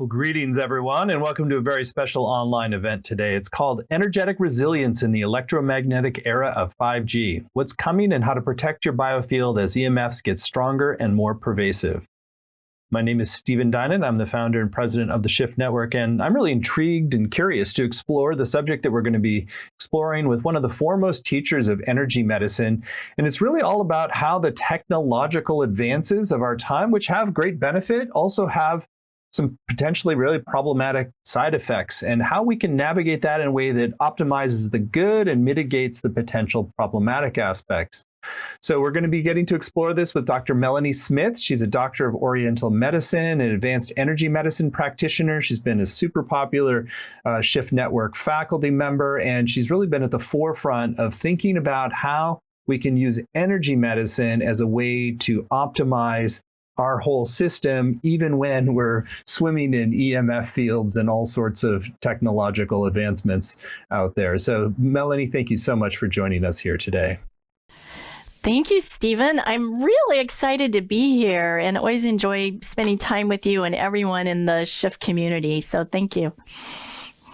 Greetings, everyone, and welcome to a very special online event today. It's called Energetic Resilience in the Electromagnetic Era of 5G, What's Coming and How to Protect Your Biofield as EMFs Get Stronger and More Pervasive. My name is Stephen Dinan. I'm the founder and president of the Shift Network, and I'm really intrigued and curious to explore the subject that we're going to be exploring with one of the foremost teachers of energy medicine. And it's really all about how the technological advances of our time, which have great benefit, also have some potentially really problematic side effects, and how we can navigate that in a way that optimizes the good and mitigates the potential problematic aspects. So we're going to be getting to explore this with Dr. Melanie Smith. She's a doctor of Oriental Medicine and advanced energy medicine practitioner. She's been a super popular Shift Network faculty member, and she's really been at the forefront of thinking about how we can use energy medicine as a way to optimize our whole system, even when we're swimming in EMF fields and all sorts of technological advancements out there. So, Melanie, thank you so much for joining us here today. Thank you, Stephen. I'm really excited to be here and always enjoy spending time with you and everyone in the Shift community. So thank you.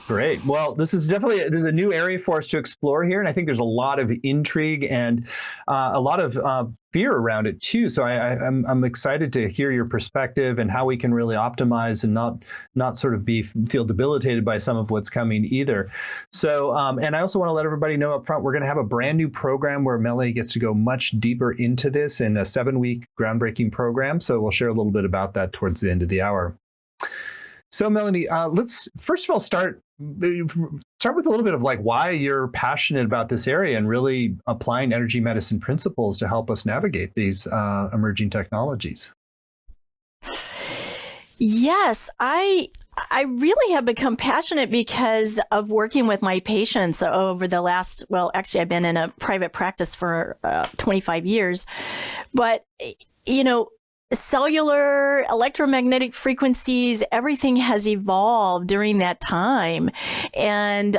Great. Well, this is a new area for us to explore here, and I think there's a lot of intrigue and a lot of fear around it too. So I'm excited to hear your perspective and how we can really optimize and not sort of feel debilitated by some of what's coming either. So and I also want to let everybody know up front, we're going to have a brand new program where Melanie gets to go much deeper into this in a 7-week groundbreaking program. So we'll share a little bit about that towards the end of the hour. So, Melanie, let's first of all start with a little bit of why you're passionate about this area and really applying energy medicine principles to help us navigate these emerging technologies. Yes, I really have become passionate because of working with my patients over the last, actually, I've been in a private practice for 25 years, but, cellular, electromagnetic frequencies, everything has evolved during that time. And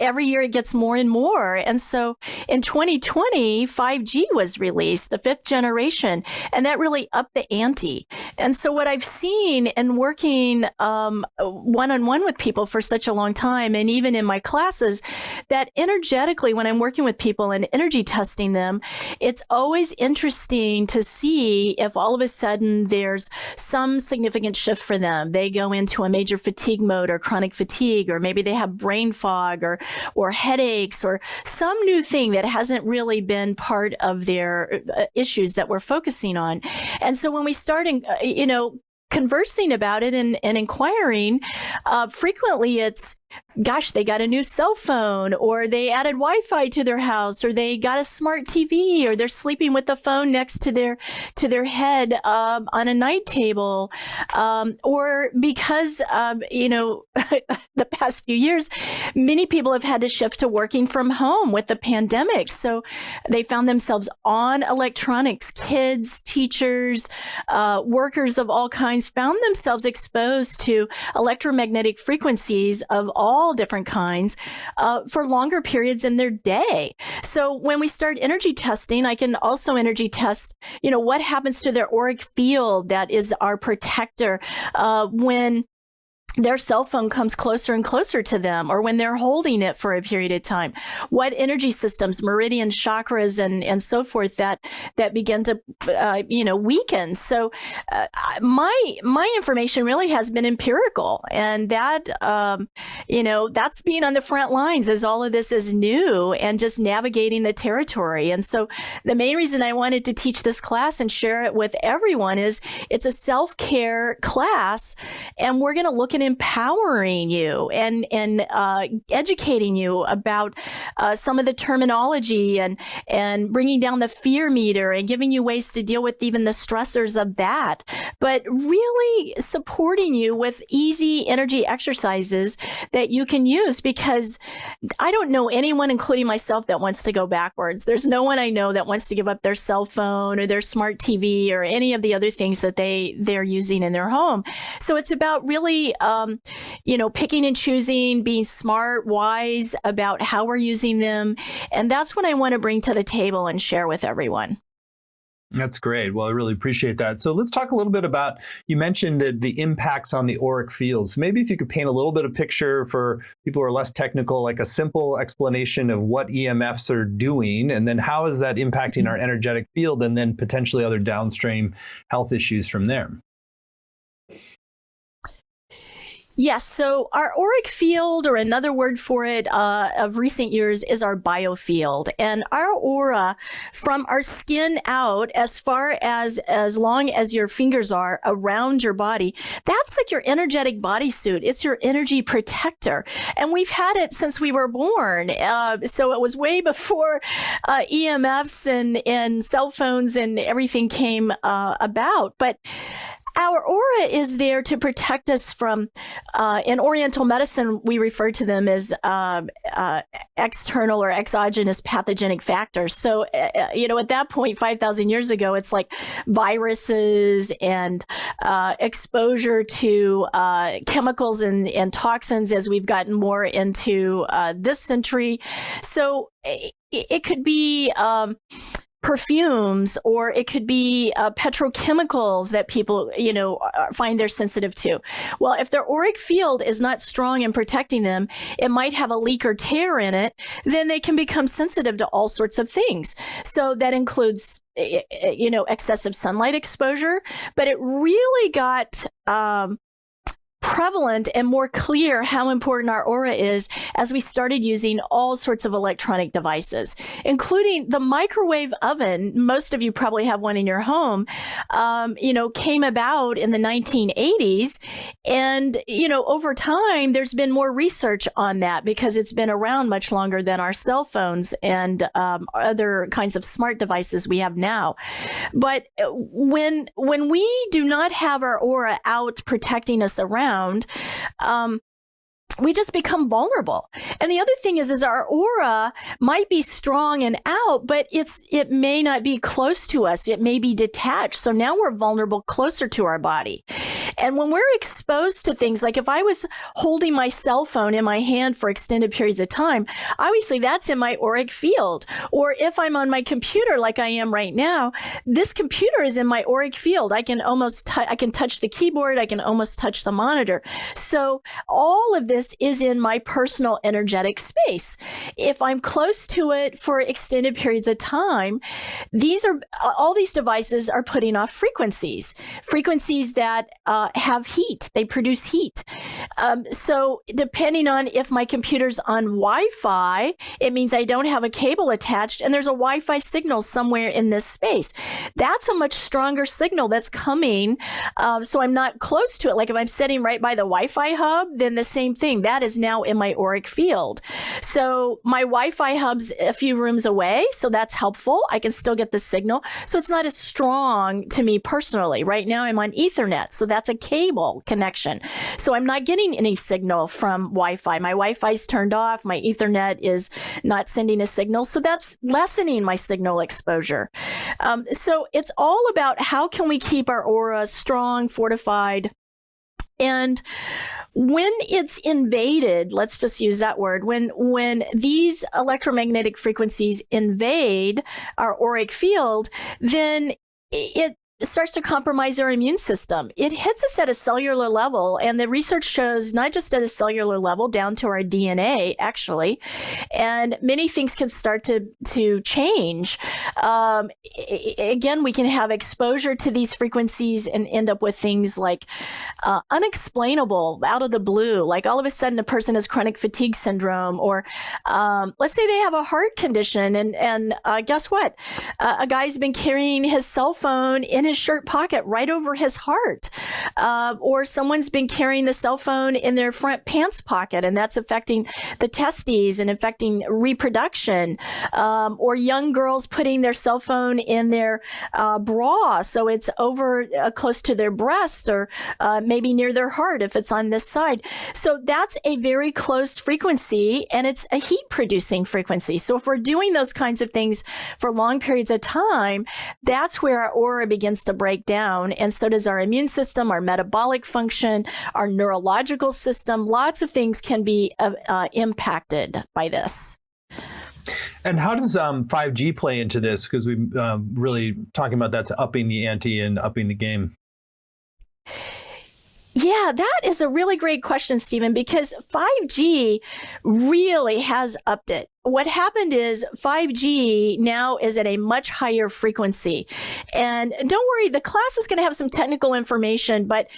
every year it gets more and more. And so in 2020, 5G was released, the 5th generation, and that really upped the ante. And so what I've seen and working one-on-one with people for such a long time, and even in my classes, that energetically, when I'm working with people and energy testing them, it's always interesting to see if all of a sudden there's some significant shift for them. They go into a major fatigue mode or chronic fatigue, or maybe they have brain fog or headaches or some new thing that hasn't really been part of their issues that we're focusing on. And so when we start, conversing about it and inquiring, frequently it's, gosh, they got a new cell phone, or they added Wi-Fi to their house, or they got a smart TV, or they're sleeping with the phone next to their head on a night table, or because the past few years, many people have had to shift to working from home with the pandemic. So they found themselves on electronics. Kids, teachers, workers of all kinds found themselves exposed to electromagnetic frequencies of all different kinds for longer periods in their day. So when we start energy testing, I can also energy test, what happens to their auric field that is our protector when their cell phone comes closer and closer to them, or when they're holding it for a period of time. What energy systems, meridian chakras, and so forth that begin to weaken. So my information really has been empirical, and that that's being on the front lines as all of this is new and just navigating the territory. And so the main reason I wanted to teach this class and share it with everyone is it's a self-care class, and we're going to look at empowering you and educating you about some of the terminology and bringing down the fear meter and giving you ways to deal with even the stressors of that, but really supporting you with easy energy exercises that you can use, because I don't know anyone, including myself, that wants to go backwards. There's no one I know that wants to give up their cell phone or their smart TV or any of the other things that they're using in their home. So it's about really picking and choosing, being smart, wise about how we're using them. And that's what I want to bring to the table and share with everyone. That's great. Well, I really appreciate that. So let's talk a little bit about, you mentioned the impacts on the auric fields. Maybe if you could paint a little bit of picture for people who are less technical, like a simple explanation of what EMFs are doing, and then how is that impacting our energetic field, and then potentially other downstream health issues from there. Yes. So our auric field, or another word for it of recent years, is our biofield. And our aura, from our skin out, as far as long as your fingers are around your body, that's like your energetic bodysuit. It's your energy protector. And we've had it since we were born. So it was way before EMFs and cell phones and everything came about. But our aura is there to protect us from, in Oriental medicine, we refer to them as external or exogenous pathogenic factors. So, at that point, 5,000 years ago, it's like viruses and exposure to chemicals and toxins as we've gotten more into this century. So it could be perfumes, or it could be petrochemicals that people, find they're sensitive to. Well, if their auric field is not strong in protecting them, it might have a leak or tear in it, then they can become sensitive to all sorts of things. So that includes, excessive sunlight exposure, but it really got prevalent and more clear how important our aura is as we started using all sorts of electronic devices, including the microwave oven. Most of you probably have one in your home, came about in the 1980s. And, over time, there's been more research on that because it's been around much longer than our cell phones and other kinds of smart devices we have now. But when we do not have our aura out protecting us around, we just become vulnerable. And the other thing is our aura might be strong and out, but it may not be close to us. It may be detached. So now we're vulnerable closer to our body. And when we're exposed to things, like if I was holding my cell phone in my hand for extended periods of time, obviously that's in my auric field. Or if I'm on my computer like I am right now, this computer is in my auric field. I can I can touch the keyboard. I can almost touch the monitor. So all of this is in my personal energetic space. If I'm close to it for extended periods of time, all these devices are putting off frequencies that have heat. They produce heat. So depending on if my computer's on Wi-Fi, it means I don't have a cable attached and there's a Wi-Fi signal somewhere in this space. That's a much stronger signal that's coming. So I'm not close to it. Like if I'm sitting right by the Wi-Fi hub, then the same thing. That is now in my auric field. So my Wi-Fi hub's a few rooms away. So that's helpful. I can still get the signal. So it's not as strong to me personally. Right now I'm on Ethernet. So that's a cable connection. So I'm not getting any signal from Wi-Fi. My Wi-Fi's turned off. My Ethernet is not sending a signal. So that's lessening my signal exposure. So it's all about how can we keep our aura strong, fortified. And when it's invaded, let's just use that word, when these electromagnetic frequencies invade our auric field, then it starts to compromise our immune system. It hits us at a cellular level, and the research shows not just at a cellular level, down to our DNA, actually, and many things can start to change. Again, we can have exposure to these frequencies and end up with things like unexplainable, out of the blue, like all of a sudden a person has chronic fatigue syndrome, or let's say they have a heart condition, and guess what? A guy's been carrying his cell phone in his shirt pocket right over his heart, or someone's been carrying the cell phone in their front pants pocket, and that's affecting the testes and affecting reproduction, or young girls putting their cell phone in their bra so it's over close to their breast, or maybe near their heart if it's on this side. So that's a very close frequency, and it's a heat producing frequency. So if we're doing those kinds of things for long periods of time, that's where our aura begins to break down, and so does our immune system, our metabolic function, our neurological system. Lots of things can be impacted by this. And how does 5G play into this? Because we really talking about that's upping the ante and upping the game. Yeah, that is a really great question, Stephen, because 5G really has upped it. What happened is 5G now is at a much higher frequency. And don't worry, the class is going to have some technical information, but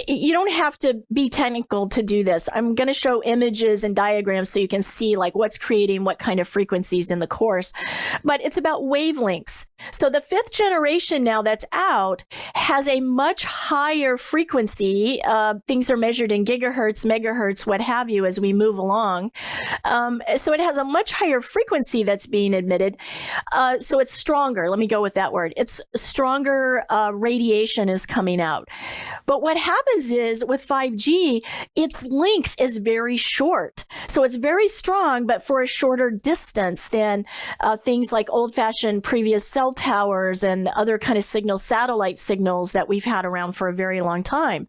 you don't have to be technical to do this. I'm going to show images and diagrams so you can see like what's creating what kind of frequencies in the course. But it's about wavelengths. So the 5th generation now that's out has a much higher frequency. Things are measured in gigahertz, megahertz, what have you, as we move along. So it has a much higher frequency that's being emitted. So it's stronger. Let me go with that word. It's stronger radiation is coming out. But what happens is with 5G, its length is very short. So it's very strong, but for a shorter distance than things like old-fashioned previous cell towers and other kind of satellite signals that we've had around for a very long time.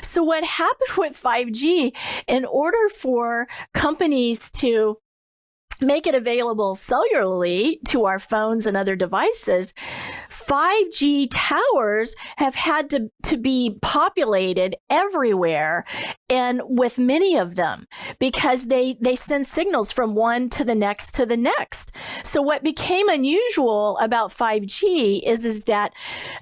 So what happened with 5G, in order for companies to make it available cellularly to our phones and other devices, 5G towers have had to be populated everywhere and with many of them because they send signals from one to the next to the next. So what became unusual about 5G is that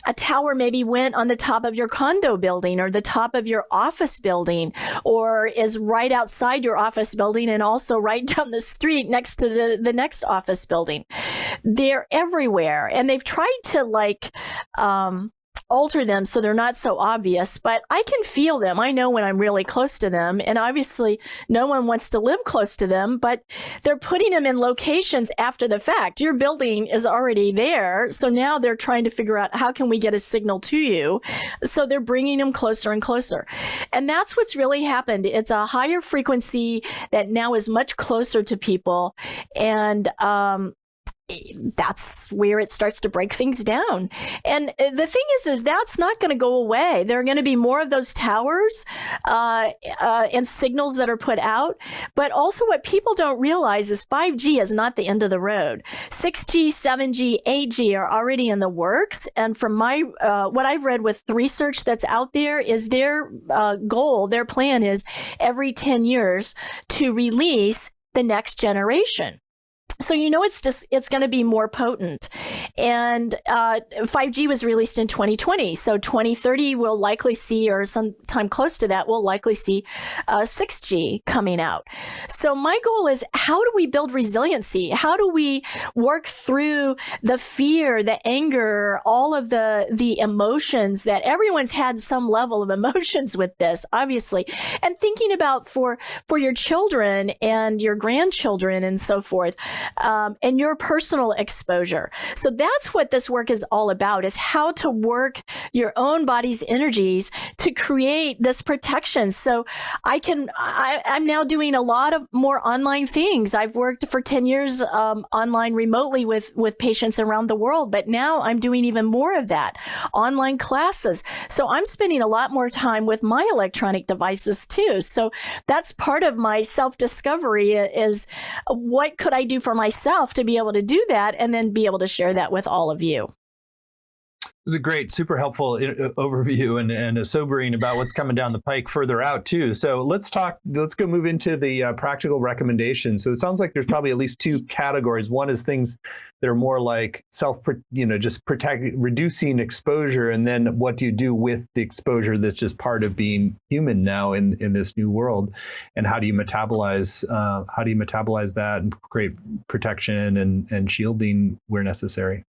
a tower maybe went on the top of your condo building or the top of your office building, or is right outside your office building and also right down the street next to the next office building. They're everywhere, and they've tried to alter them so they're not so obvious, but I can feel them. I know when I'm really close to them, and obviously no one wants to live close to them, but they're putting them in locations after the fact. Your building is already there, so now they're trying to figure out how can we get a signal to you, so they're bringing them closer and closer. And that's what's really happened. It's a higher frequency that now is much closer to people, and that's where it starts to break things down. And the thing is that's not going to go away. There are going to be more of those towers and signals that are put out. But also what people don't realize is 5G is not the end of the road. 6G, 7G, 8G are already in the works. And from my what I've read with research that's out there is their goal, their plan is every 10 years to release the next generation. So, it's going to be more potent. And 5G was released in 2020. So 2030 we'll likely see, or sometime close to that, we'll likely see 6G coming out. So my goal is, how do we build resiliency? How do we work through the fear, the anger, all of the emotions that everyone's had some level of emotions with this, obviously, and thinking about for your children and your grandchildren and so forth. And your personal exposure. So that's what this work is all about, is how to work your own body's energies to create this protection. So I'm now doing a lot of more online things. I've worked for 10 years online remotely with patients around the world, but now I'm doing even more of that, online classes. So I'm spending a lot more time with my electronic devices too. So that's part of my self-discovery, is what could I do for myself to be able to do that, and then be able to share that with all of you. It was a great, super helpful overview and a sobering about what's coming down the pike further out too. So let's go move into the practical recommendations. So it sounds like there's probably at least 2 categories. One is things that are more like just reducing exposure. And then what do you do with the exposure that's just part of being human now in this new world? And how do you metabolize that and create protection and shielding where necessary?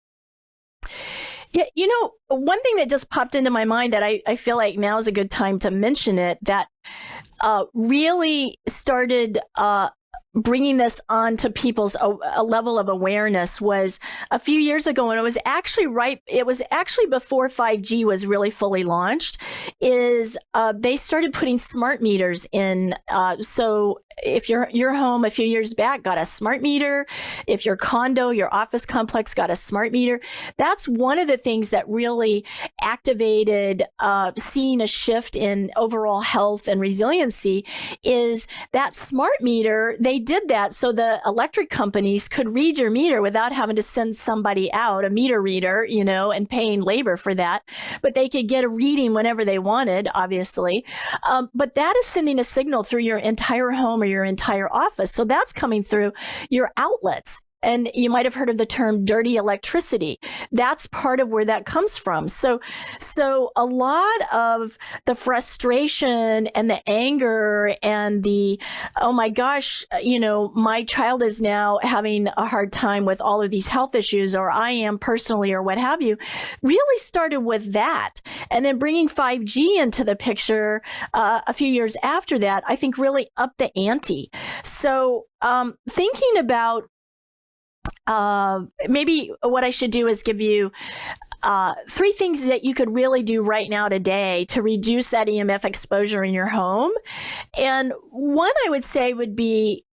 Yeah, one thing that just popped into my mind that I feel like now is a good time to mention it, that really started bringing this on to people's a level of awareness, was a few years ago, and it was actually before 5G was really fully launched, is they started putting smart meters in. So if your home a few years back got a smart meter, if your condo, your office complex got a smart meter, that's one of the things that really activated seeing a shift in overall health and resiliency, is that smart meter. They did that so the electric companies could read your meter without having to send somebody out, a meter reader, and paying labor for that. But they could get a reading whenever they wanted, obviously. But that is sending a signal through your entire home or your entire office. So that's coming through your outlets. And you might have heard of the term dirty electricity. That's part of where that comes from. So a lot of the frustration and the anger and the, oh my gosh, my child is now having a hard time with all of these health issues, or I am personally, or what have you, really started with that. And then bringing 5G into the picture a few years after that, I think really upped the ante. So thinking about maybe what I should do is give you 3 things that you could really do right now today to reduce that EMF exposure in your home. And one I would say would be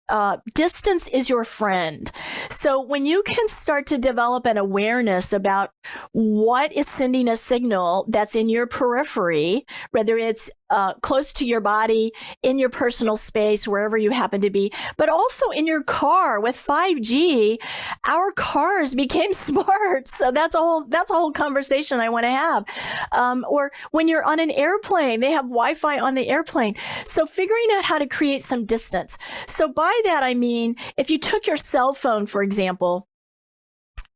distance is your friend. So when you can start to develop an awareness about what is sending a signal that's in your periphery, whether it's close to your body, in your personal space, wherever you happen to be, but also in your car. With 5G, our cars became smart. So that's a whole conversation I want to have. Or when you're on an airplane, they have Wi-Fi on the airplane. So figuring out how to create some distance. So by that, I mean, if you took your cell phone, for example,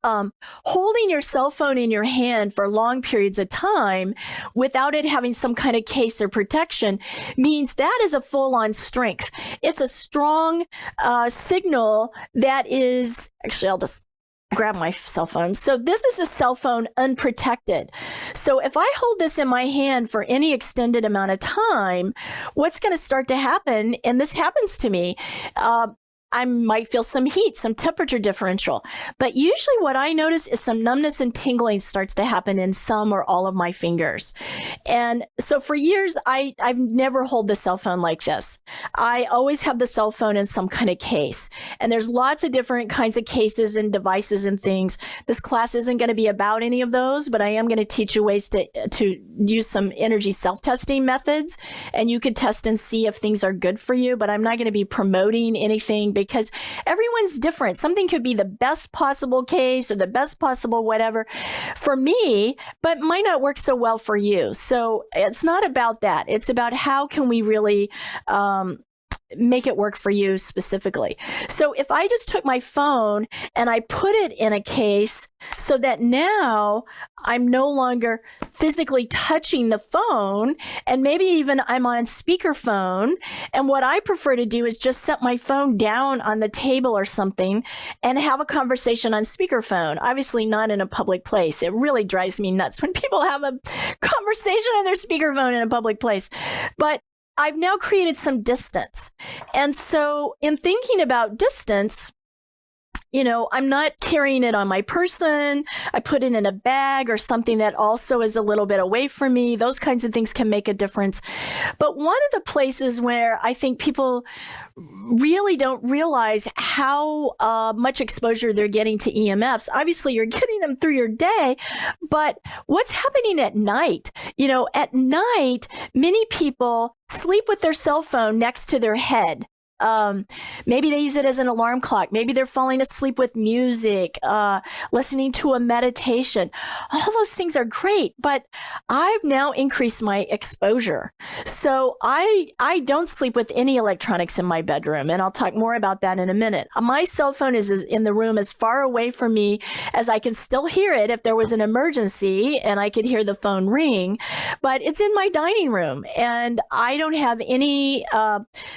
holding your cell phone in your hand for long periods of time without it having some kind of case or protection means that is a full-on strength. It's a strong signal that is, actually, I'll just grab my cell phone. So this is a cell phone unprotected. So if I hold this in my hand for any extended amount of time, what's going to start to happen, and this happens to me, I might feel some heat, some temperature differential. But usually what I notice is some numbness and tingling starts to happen in some or all of my fingers. And so for years, I've never held the cell phone like this. I always have the cell phone in some kind of case. And there's lots of different kinds of cases and devices and things. This class isn't going to be about any of those, but I am going to teach you ways to use some energy self-testing methods. And you could test and see if things are good for you, but I'm not going to be promoting anything because everyone's different. Something could be the best possible case or the best possible whatever for me, but might not work so well for you. So it's not about that. It's about how can we really make it work for you specifically. So if I just took my phone and I put it in a case so that now I'm no longer physically touching the phone, and maybe even I'm on speakerphone, and what I prefer to do is just set my phone down on the table or something and have a conversation on speakerphone, obviously not in a public place. It really drives me nuts when people have a conversation on their speakerphone in a public place. But I've now created some distance. And so in thinking about distance, I'm not carrying it on my person. I put it in a bag or something that also is a little bit away from me. Those kinds of things can make a difference. But one of the places where I think people really don't realize how much exposure they're getting to EMFs. Obviously, you're getting them through your day, but what's happening at night? At night, many people sleep with their cell phone next to their head. Maybe they use it as an alarm clock. Maybe they're falling asleep with music, listening to a meditation. All those things are great, but I've now increased my exposure. So I don't sleep with any electronics in my bedroom, and I'll talk more about that in a minute. My cell phone is in the room as far away from me as I can still hear it if there was an emergency and I could hear the phone ring, but it's in my dining room, and I don't have any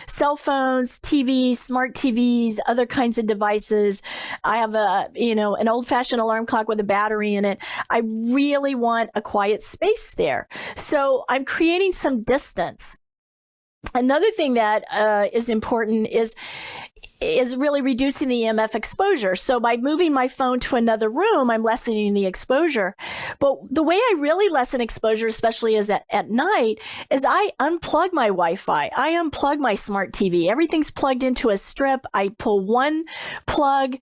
cell phones, TVs, smart TVs, other kinds of devices. I have an old-fashioned alarm clock with a battery in it. I really want a quiet space there. So I'm creating some distance. Another thing that is important is really reducing the EMF exposure. So by moving my phone to another room, I'm lessening the exposure. But the way I really lessen exposure, especially is at night, is I unplug my Wi-Fi. I unplug my smart TV. Everything's plugged into a strip. I pull one plug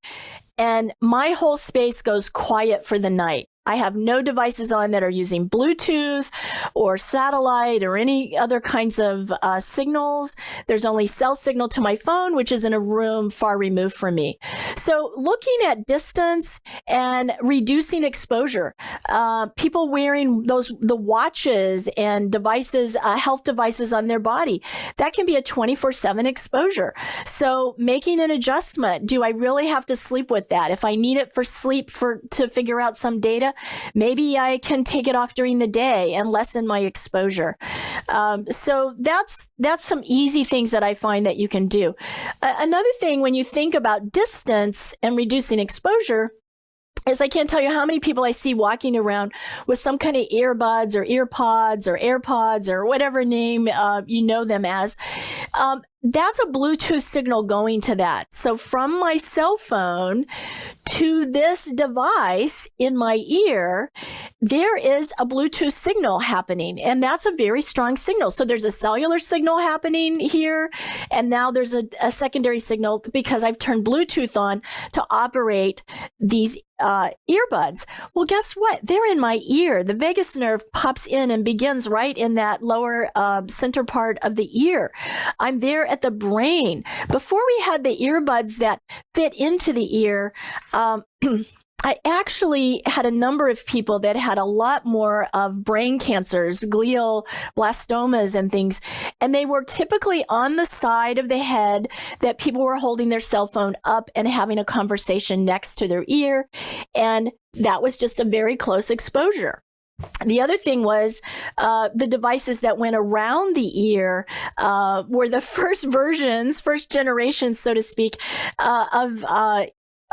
and my whole space goes quiet for the night. I have no devices on that are using Bluetooth or satellite or any other kinds of signals. There's only cell signal to my phone, which is in a room far removed from me. So looking at distance and reducing exposure, people wearing the watches and devices, health devices on their body, that can be a 24/7 exposure. So making an adjustment. Do I really have to sleep with that? If I need it for sleep to figure out some data, maybe I can take it off during the day and lessen my exposure. So that's some easy things that I find that you can do. Another thing, when you think about distance and reducing exposure, is I can't tell you how many people I see walking around with some kind of earbuds or earpods or AirPods or whatever name you know them as. That's a Bluetooth signal going to that. So from my cell phone to this device in my ear, there is a Bluetooth signal happening, and that's a very strong signal. So there's a cellular signal happening here, and now there's a secondary signal because I've turned Bluetooth on to operate these earbuds. Well, guess what? They're in my ear. The vagus nerve pops in and begins right in that lower center part of the ear. I'm there at the brain. Before we had the earbuds that fit into the ear, I actually had a number of people that had a lot more of brain cancers, glioblastomas and things. And they were typically on the side of the head that people were holding their cell phone up and having a conversation next to their ear. And that was just a very close exposure. The other thing was the devices that went around the ear were the first generations, so to speak, of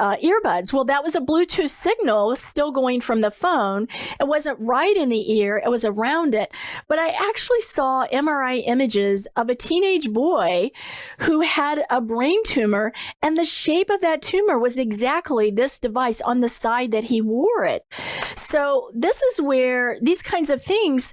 earbuds. Well, that was a Bluetooth signal still going from the phone. It wasn't right in the ear. It was around it. But I actually saw MRI images of a teenage boy who had a brain tumor, and the shape of that tumor was exactly this device on the side that he wore it. So this is where these kinds of things,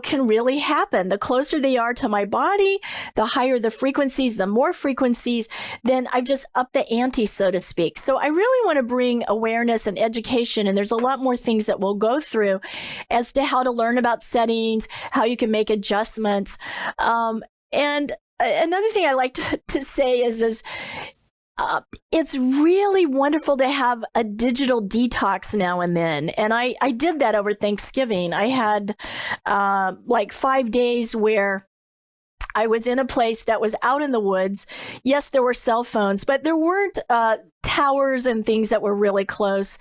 can really happen. The closer they are to my body, the higher the frequencies, the more frequencies, then I've just upped the ante, so to speak. So I really want to bring awareness and education, and there's a lot more things that we'll go through as to how to learn about settings, how you can make adjustments. And another thing I like to say is it's really wonderful to have a digital detox now and then. And I did that over Thanksgiving. I had like 5 days where I was in a place that was out in the woods. Yes, there were cell phones, but there weren't towers and things that were really close.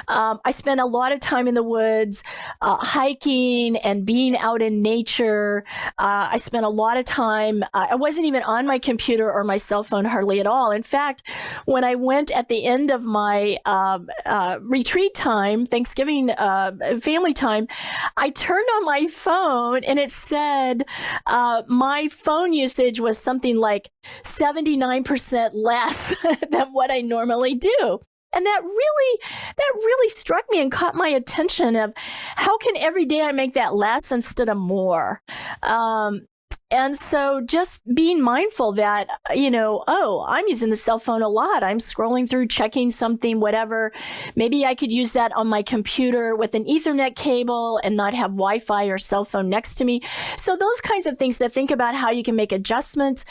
I spent a lot of time in the woods, hiking and being out in nature. I spent a lot of time. I wasn't even on my computer or my cell phone hardly at all. In fact, when I went at the end of my retreat time, Thanksgiving family time, I turned on my phone and it said my phone usage was something like 79% less than what I normally do. And that really struck me and caught my attention of how can every day I make that less instead of more? And so just being mindful that, I'm using the cell phone a lot. I'm scrolling through, checking something, whatever. Maybe I could use that on my computer with an Ethernet cable and not have Wi-Fi or cell phone next to me. So those kinds of things to think about how you can make adjustments.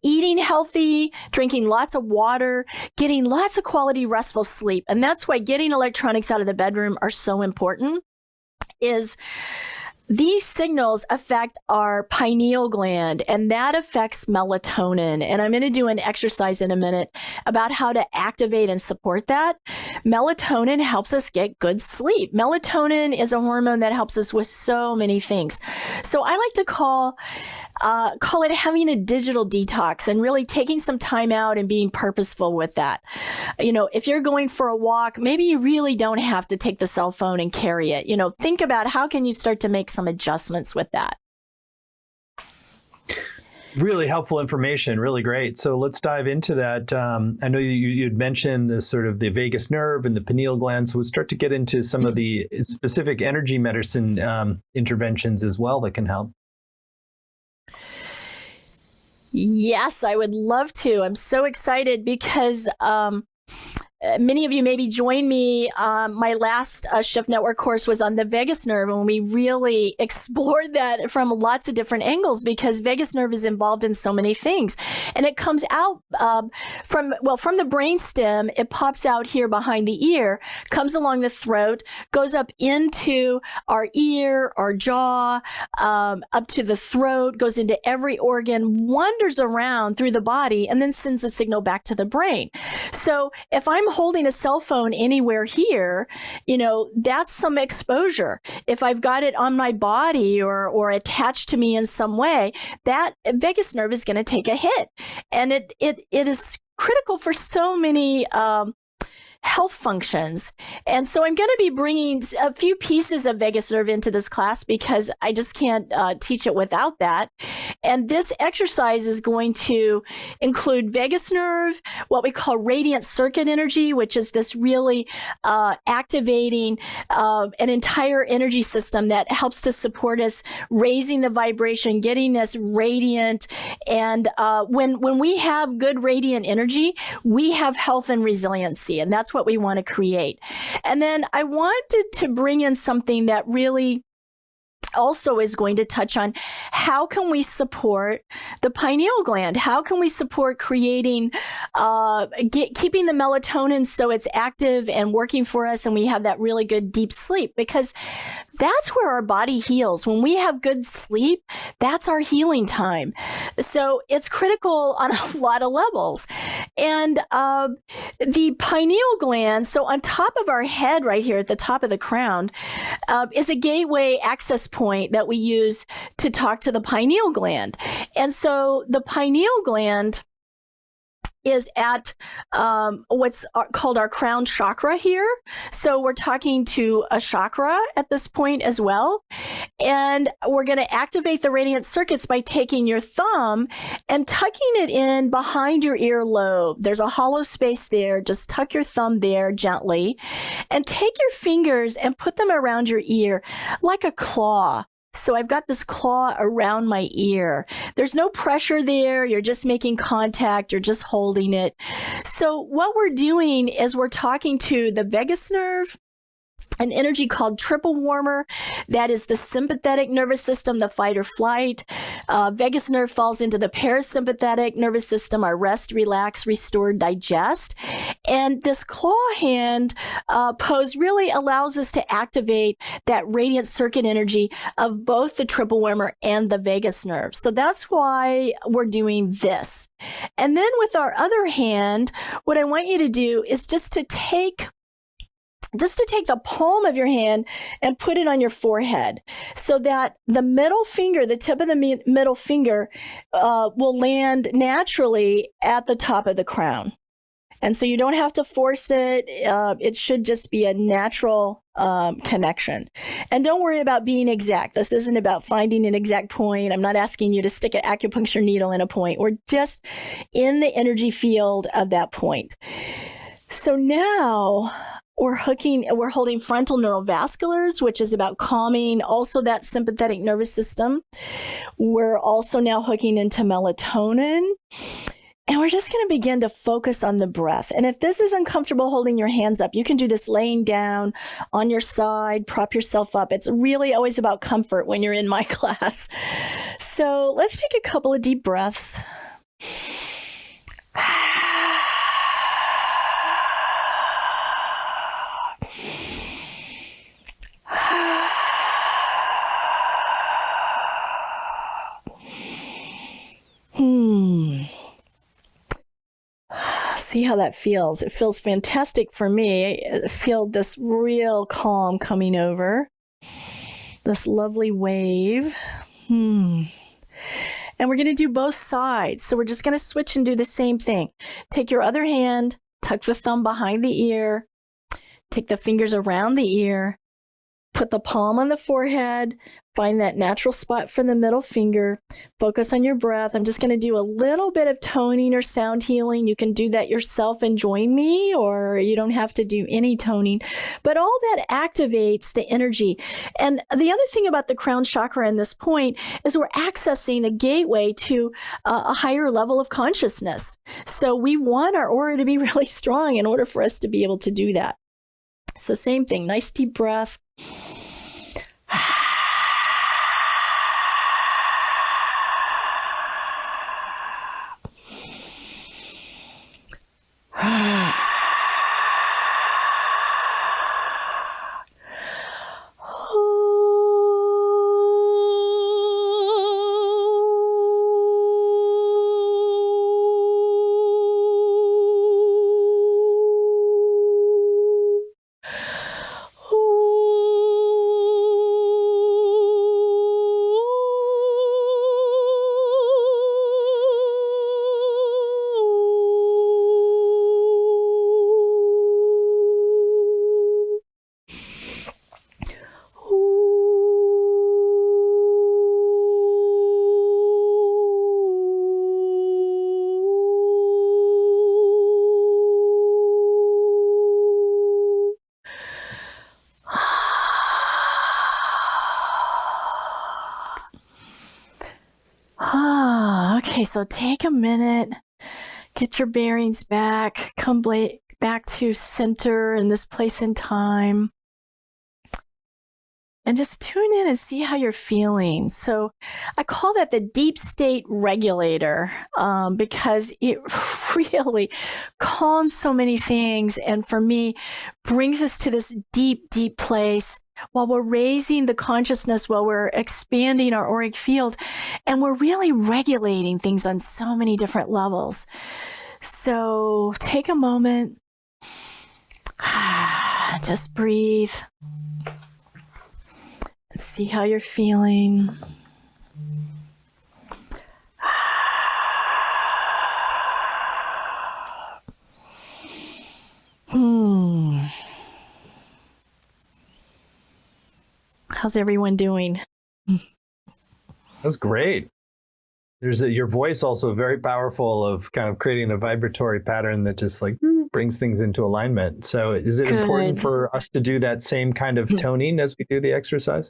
Eating healthy, drinking lots of water, getting lots of quality restful sleep. And that's why getting electronics out of the bedroom are so important. These signals affect our pineal gland, and that affects melatonin. And I'm going to do an exercise in a minute about how to activate and support that. Melatonin helps us get good sleep. Melatonin is a hormone that helps us with so many things. So I like to call it having a digital detox and really taking some time out and being purposeful with that. If you're going for a walk, maybe you really don't have to take the cell phone and carry it. Think about how can you start to make some adjustments with that. Really helpful information, really great. So let's dive into that. I know you'd mentioned the sort of the vagus nerve and the pineal gland. So we'll start to get into some of the specific energy medicine interventions as well that can help. Yes, I would love to. I'm so excited because many of you maybe joined me. My last Shift Network course was on the vagus nerve, and we really explored that from lots of different angles because vagus nerve is involved in so many things. And it comes out from the brainstem. It pops out here behind the ear, comes along the throat, goes up into our ear, our jaw, up to the throat, goes into every organ, wanders around through the body, and then sends a signal back to the brain. So if I'm holding a cell phone anywhere here, that's some exposure. If I've got it on my body or attached to me in some way, that vagus nerve is going to take a hit. And it is critical for so many health functions. And so I'm going to be bringing a few pieces of vagus nerve into this class because I just can't teach it without that. And this exercise is going to include vagus nerve, what we call radiant circuit energy, which is this really activating an entire energy system that helps to support us, raising the vibration, getting us radiant. And when we have good radiant energy, we have health and resiliency. And that's what we want to create. And then I wanted to bring in something that really also is going to touch on how can we support the pineal gland? How can we support creating, keeping the melatonin so it's active and working for us and we have that really good deep sleep? Because that's where our body heals. When we have good sleep, that's our healing time. So it's critical on a lot of levels. And the pineal gland, so on top of our head right here at the top of the crown, is a gateway access point that we use to talk to the pineal gland. And so the pineal gland is at what's called our crown chakra here. So we're talking to a chakra at this point as well. And we're going to activate the radiant circuits by taking your thumb and tucking it in behind your earlobe. There's a hollow space there. Just tuck your thumb there gently and take your fingers and put them around your ear like a claw. So I've got this claw around my ear. There's no pressure there. You're just making contact. You're just holding it. So what we're doing is we're talking to the vagus nerve, an energy called triple warmer. That is the sympathetic nervous system, the fight or flight. Vagus nerve falls into the parasympathetic nervous system, our rest, relax, restore, digest. And this claw hand pose really allows us to activate that radiant circuit energy of both the triple warmer and the vagus nerve. So that's why we're doing this. And then with our other hand, what I want you to do is just to take the palm of your hand and put it on your forehead so that the middle finger, the tip of the middle finger, will land naturally at the top of the crown. And so you don't have to force it. It should just be a natural connection. And don't worry about being exact. This isn't about finding an exact point. I'm not asking you to stick an acupuncture needle in a point. We're just in the energy field of that point. So now we're holding frontal neurovasculars, which is about calming also that sympathetic nervous system. We're also now hooking into melatonin. And we're just going to begin to focus on the breath. And if this is uncomfortable holding your hands up, you can do this laying down on your side, prop yourself up. It's really always about comfort when you're in my class. So let's take a couple of deep breaths. See how that feels. It feels fantastic for me. I feel this real calm coming over. This lovely wave. And we're going to do both sides. So we're just going to switch and do the same thing. Take your other hand, tuck the thumb behind the ear, take the fingers around the ear, Put the palm on the forehead, find that natural spot for the middle finger, focus on your breath. I'm just going to do a little bit of toning or sound healing. You can do that yourself and join me, or you don't have to do any toning. But all that activates the energy. And the other thing about the crown chakra in this point is we're accessing a gateway to a higher level of consciousness. So we want our aura to be really strong in order for us to be able to do that. So same thing, nice deep breath. Okay, so take a minute, get your bearings back, come back to center in this place in time, and just tune in and see how you're feeling. So I call that the deep state regulator because it really calms so many things, and for me, brings us to this deep, deep place while we're raising the consciousness, while we're expanding our auric field, and we're really regulating things on so many different levels. So take a moment, just breathe, and see how you're feeling. How's everyone doing? That's great. Your voice also very powerful of kind of creating a vibratory pattern that just like brings things into alignment. So is it important for us to do that same kind of toning as we do the exercise?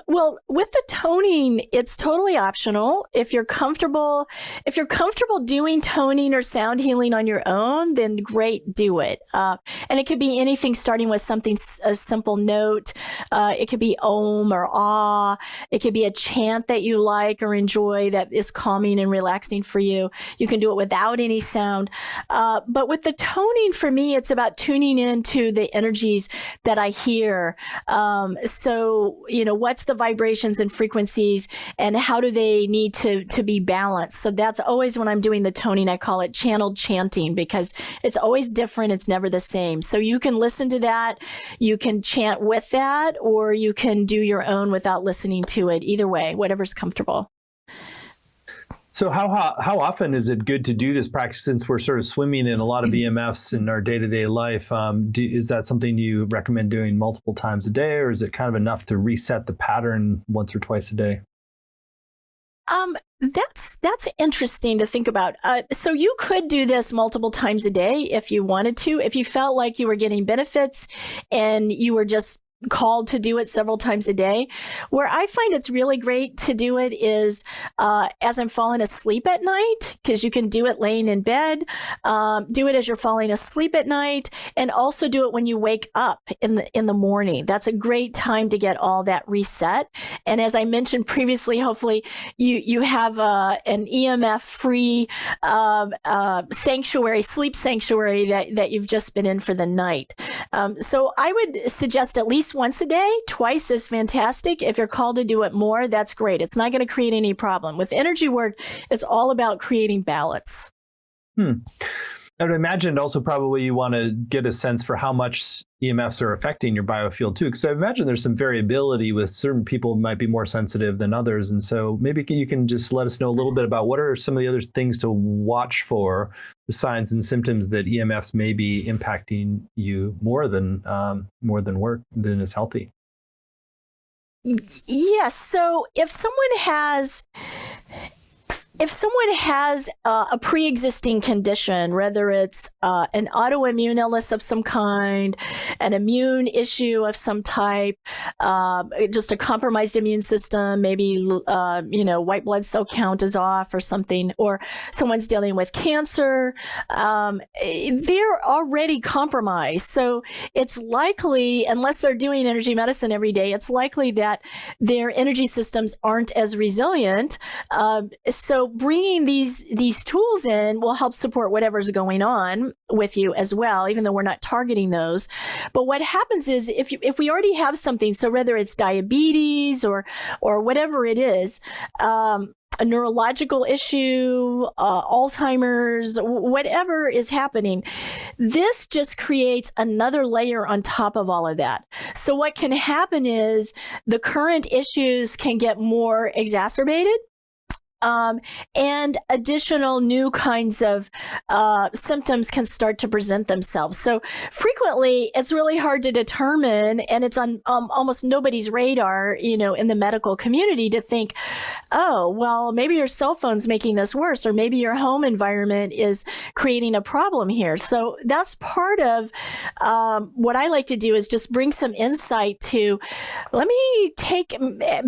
Well, with the toning, it's totally optional. If you're comfortable doing toning or sound healing on your own, then great, do it. And it could be anything starting with a simple note. It could be om or ah. It could be a chant that you like or enjoy that is calming and relaxing for you. You can do it without any sound. But with the toning, for me, it's about tuning into the energies that I hear. So, what's the vibrations and frequencies, and how do they need to be balanced? So that's always when I'm doing the toning, I call it channeled chanting, because it's always different. It's never the same. So you can listen to that, you can chant with that, or you can do your own without listening to it. Either way, whatever's comfortable. So how often is it good to do this practice, since we're sort of swimming in a lot of EMFs in our day-to-day life? Is that something you recommend doing multiple times a day, or is it kind of enough to reset the pattern once or twice a day? That's interesting to think about. So you could do this multiple times a day if you wanted to, if you felt like you were getting benefits and you were just called to do it several times a day. Where I find it's really great to do it is as I'm falling asleep at night, because you can do it laying in bed, do it as you're falling asleep at night, and also do it when you wake up in the morning. That's a great time to get all that reset. And as I mentioned previously, hopefully you have an EMF free sanctuary, sleep sanctuary that you've just been in for the night. So I would suggest at least once a day. Twice is fantastic. If you're called to do it more, that's great. It's not going to create any problem. With energy work, it's all about creating balance. I would imagine also probably you want to get a sense for how much EMFs are affecting your biofield too, because I imagine there's some variability with certain people who might be more sensitive than others. And so maybe you can just let us know a little bit about what are some of the other things to watch for the signs and symptoms that EMFs may be impacting you more than is healthy. Yes. So if someone has a pre-existing condition, whether it's an autoimmune illness of some kind, an immune issue of some type, just a compromised immune system, maybe white blood cell count is off or something, or someone's dealing with cancer, they're already compromised. So it's likely, unless they're doing energy medicine every day, it's likely that their energy systems aren't as resilient. So bringing these tools in will help support whatever's going on with you as well, even though we're not targeting those. But what happens is if we already have something, so whether it's diabetes or whatever it is, a neurological issue, Alzheimer's, whatever is happening, this just creates another layer on top of all of that. So what can happen is the current issues can get more exacerbated. And additional new kinds of symptoms can start to present themselves. So frequently, it's really hard to determine, and it's on almost nobody's radar, in the medical community to think, oh, well, maybe your cell phone's making this worse, or maybe your home environment is creating a problem here. So that's part of what I like to do is just bring some insight to, let me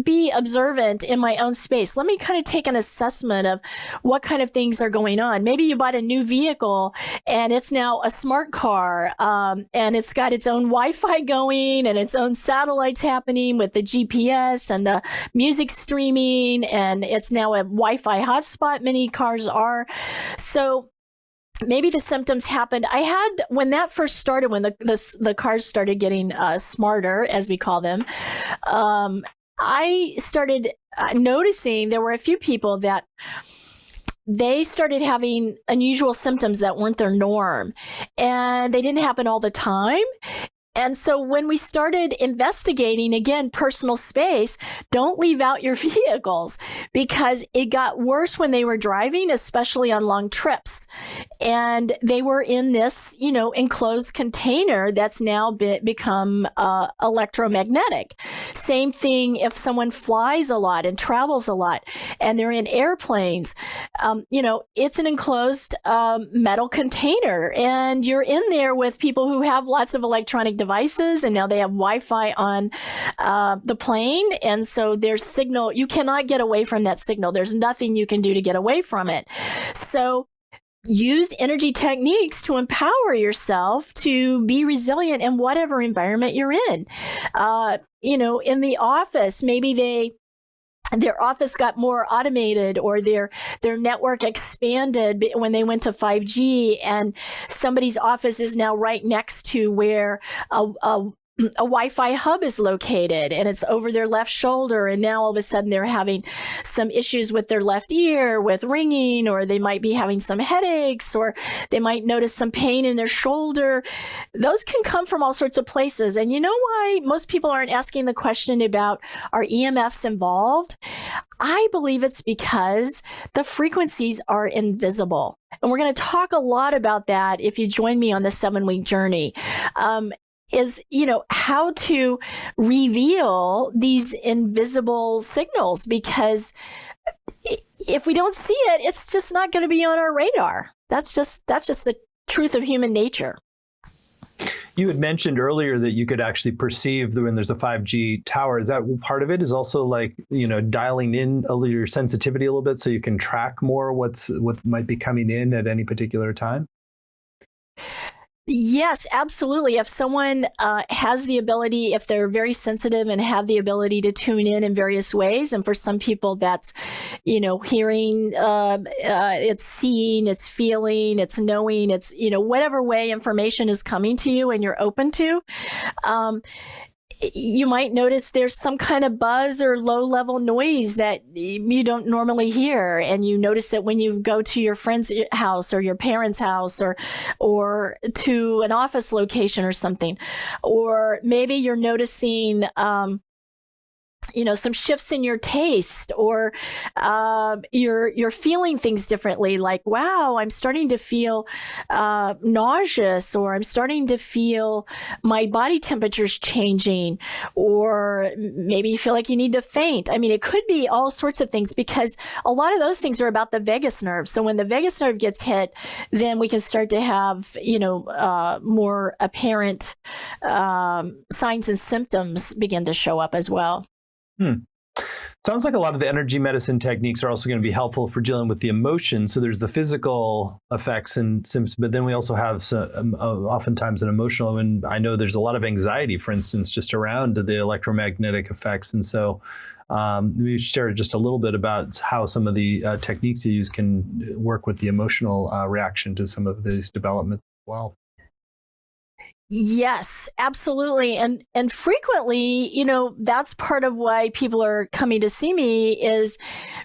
be observant in my own space. Let me kind of take an assessment of what kind of things are going on. Maybe you bought a new vehicle and it's now a smart car, and it's got its own Wi-Fi going and its own satellites happening with the GPS and the music streaming, and it's now a Wi-Fi hotspot. Many cars are. So maybe the symptoms happened. I had, when that first started, when the cars started getting smarter, as we call them, I started noticing there were a few people that they started having unusual symptoms that weren't their norm, and they didn't happen all the time. And so when we started investigating, again, personal space, don't leave out your vehicles, because it got worse when they were driving, especially on long trips. And they were in this, enclosed container that's now become electromagnetic. Same thing if someone flies a lot and travels a lot and they're in airplanes. It's an enclosed metal container, and you're in there with people who have lots of electronic devices, and now they have Wi-Fi on the plane, and so there's signal. You cannot get away from that signal. There's nothing you can do to get away from it. So use energy techniques to empower yourself to be resilient in whatever environment you're in. In the office, maybe their office got more automated, or their network expanded when they went to 5G, and somebody's office is now right next to where a Wi-Fi hub is located, and it's over their left shoulder, and now all of a sudden they're having some issues with their left ear with ringing, or they might be having some headaches, or they might notice some pain in their shoulder. Those can come from all sorts of places. And you know why most people aren't asking the question about, are EMFs involved? I believe it's because the frequencies are invisible. And we're going to talk a lot about that if you join me on the 7-week journey. Is, how to reveal these invisible signals, because if we don't see it, it's just not going to be on our radar. That's just the truth of human nature. You had mentioned earlier that you could actually perceive when there's a 5G tower. Is that part of it? Is also like, dialing in your sensitivity a little bit so you can track more what might be coming in at any particular time? Yes, absolutely. If someone has the ability, if they're very sensitive and have the ability to tune in various ways, and for some people that's, hearing, it's seeing, it's feeling, it's knowing, it's, whatever way information is coming to you and you're open to, you might notice there's some kind of buzz or low-level noise that you don't normally hear, and you notice it when you go to your friend's house or your parents' house or to an office location or something. Or maybe you're noticing some shifts in your taste, or you're feeling things differently. Like, wow, I'm starting to feel nauseous, or I'm starting to feel my body temperature's changing, or maybe you feel like you need to faint. I mean, it could be all sorts of things, because a lot of those things are about the vagus nerve. So when the vagus nerve gets hit, then we can start to have, more apparent signs and symptoms begin to show up as well. Sounds like a lot of the energy medicine techniques are also going to be helpful for dealing with the emotions. So there's the physical effects and symptoms, but then we also have oftentimes an emotional, and I know there's a lot of anxiety, for instance, just around the electromagnetic effects. And so we shared just a little bit about how some of the techniques you use can work with the emotional reaction to some of these developments as well. Yes, absolutely. And frequently, that's part of why people are coming to see me, is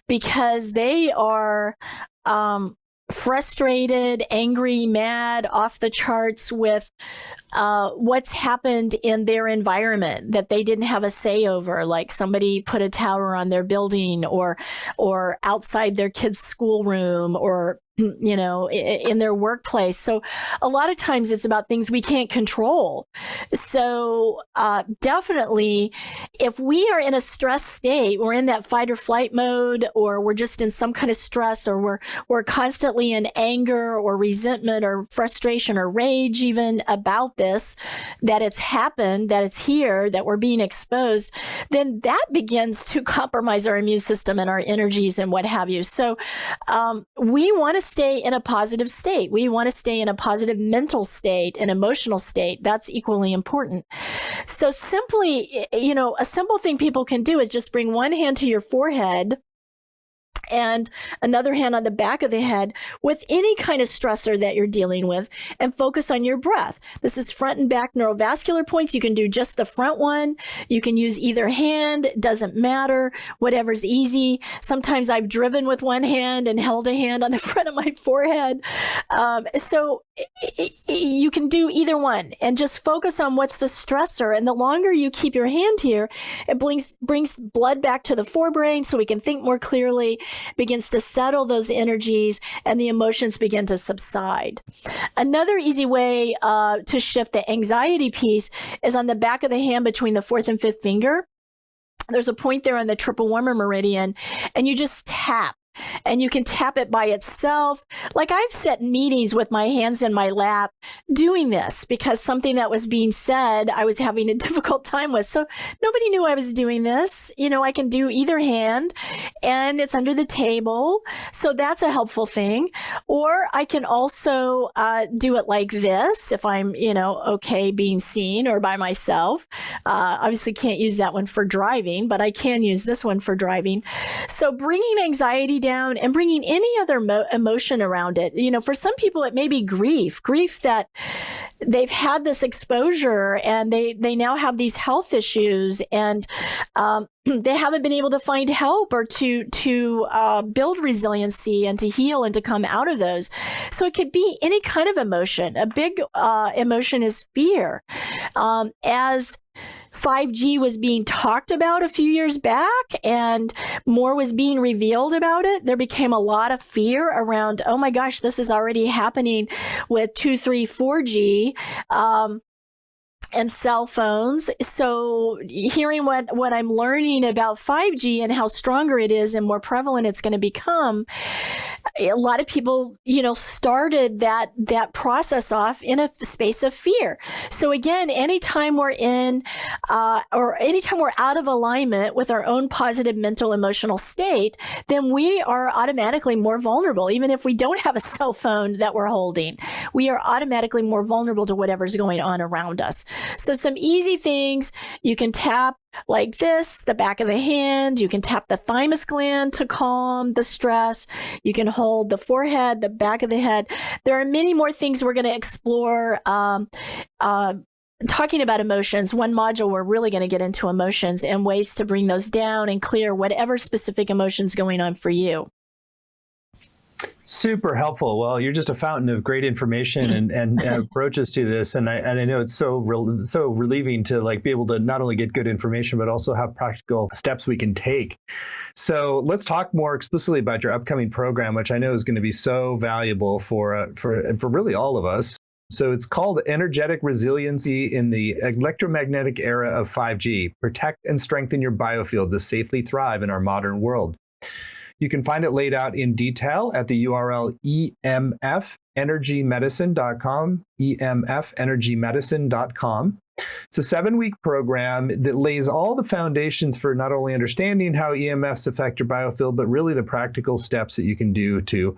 because they are frustrated, angry, mad, off the charts with what's happened in their environment that they didn't have a say over, like somebody put a tower on their building, or outside their kid's schoolroom, or in their workplace. So a lot of times it's about things we can't control. So definitely, if we are in a stress state, we're in that fight or flight mode, or we're just in some kind of stress, or we're constantly in anger or resentment or frustration or rage even about this, that it's happened, that it's here, that we're being exposed, then that begins to compromise our immune system and our energies and what have you. So we want to stay in a positive state. We want to stay in a positive mental state and emotional state. That's equally important. So simply, a simple thing people can do is just bring one hand to your forehead and another hand on the back of the head with any kind of stressor that you're dealing with, and focus on your breath. This is front and back neurovascular points. You can do just the front one. You can use either hand. It doesn't matter. Whatever's easy. Sometimes I've driven with one hand and held a hand on the front of my forehead. So you can do either one, and just focus on what's the stressor. And the longer you keep your hand here, it brings blood back to the forebrain so we can think more clearly, begins to settle those energies, and the emotions begin to subside. Another easy way to shift the anxiety piece is on the back of the hand between the fourth and fifth finger. There's a point there on the triple warmer meridian, and you just tap. And you can tap it by itself. Like, I've sat in meetings with my hands in my lap doing this because something that was being said I was having a difficult time with. So nobody knew I was doing this. I can do either hand, and it's under the table. So that's a helpful thing. Or I can also do it like this if I'm, okay being seen or by myself. Obviously can't use that one for driving, but I can use this one for driving. So bringing anxiety down and bringing any other emotion around it. For some people, it may be grief that they've had this exposure and they now have these health issues, and they haven't been able to find help or to build resiliency and to heal and to come out of those. So it could be any kind of emotion. A big emotion is fear. As 5G was being talked about a few years back and more was being revealed about it, there became a lot of fear around, oh my gosh, this is already happening with 2, 3, 4G. And cell phones. So hearing what I'm learning about 5G and how stronger it is and more prevalent it's going to become, a lot of people, started that process off in a space of fear. So again, anytime we're in, or anytime we're out of alignment with our own positive mental emotional state, then we are automatically more vulnerable. Even if we don't have a cell phone that we're holding, we are automatically more vulnerable to whatever's going on around us. So some easy things, you can tap like this, the back of the hand. You can tap the thymus gland to calm the stress. You can hold the forehead, the back of the head. There are many more things we're going to explore. Talking about emotions, one module, we're really going to get into emotions and ways to bring those down and clear whatever specific emotions going on for you. Super helpful. Well, you're just a fountain of great information and approaches to this, and I know it's so relieving to like be able to not only get good information but also have practical steps we can take. So let's talk more explicitly about your upcoming program, which I know is going to be so valuable for really all of us. So it's called Energetic Resiliency in the Electromagnetic Era of 5G. Protect and strengthen your biofield to safely thrive in our modern world. You can find it laid out in detail at the URL emfenergymedicine.com, emfenergymedicine.com. It's a 7-week program that lays all the foundations for not only understanding how EMFs affect your biofield, but really the practical steps that you can do to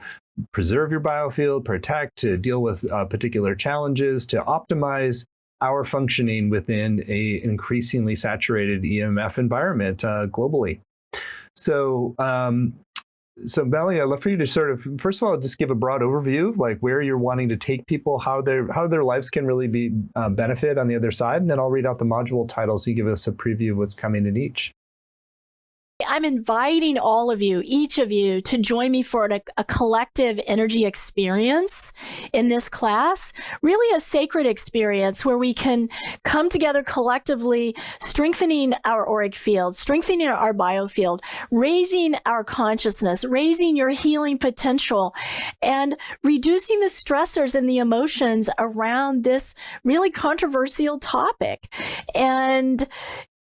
preserve your biofield, protect, to deal with particular challenges, to optimize our functioning within an increasingly saturated EMF environment globally. So, Melanie, I'd love for you to sort of, first of all, just give a broad overview of like where you're wanting to take people, how their lives can really be benefit on the other side, and then I'll read out the module titles. So you give us a preview of what's coming in each. I'm inviting all of you, each of you, to join me for a collective energy experience in this class, really a sacred experience where we can come together collectively, strengthening our auric field, strengthening our biofield, raising our consciousness, raising your healing potential, and reducing the stressors and the emotions around this really controversial topic. And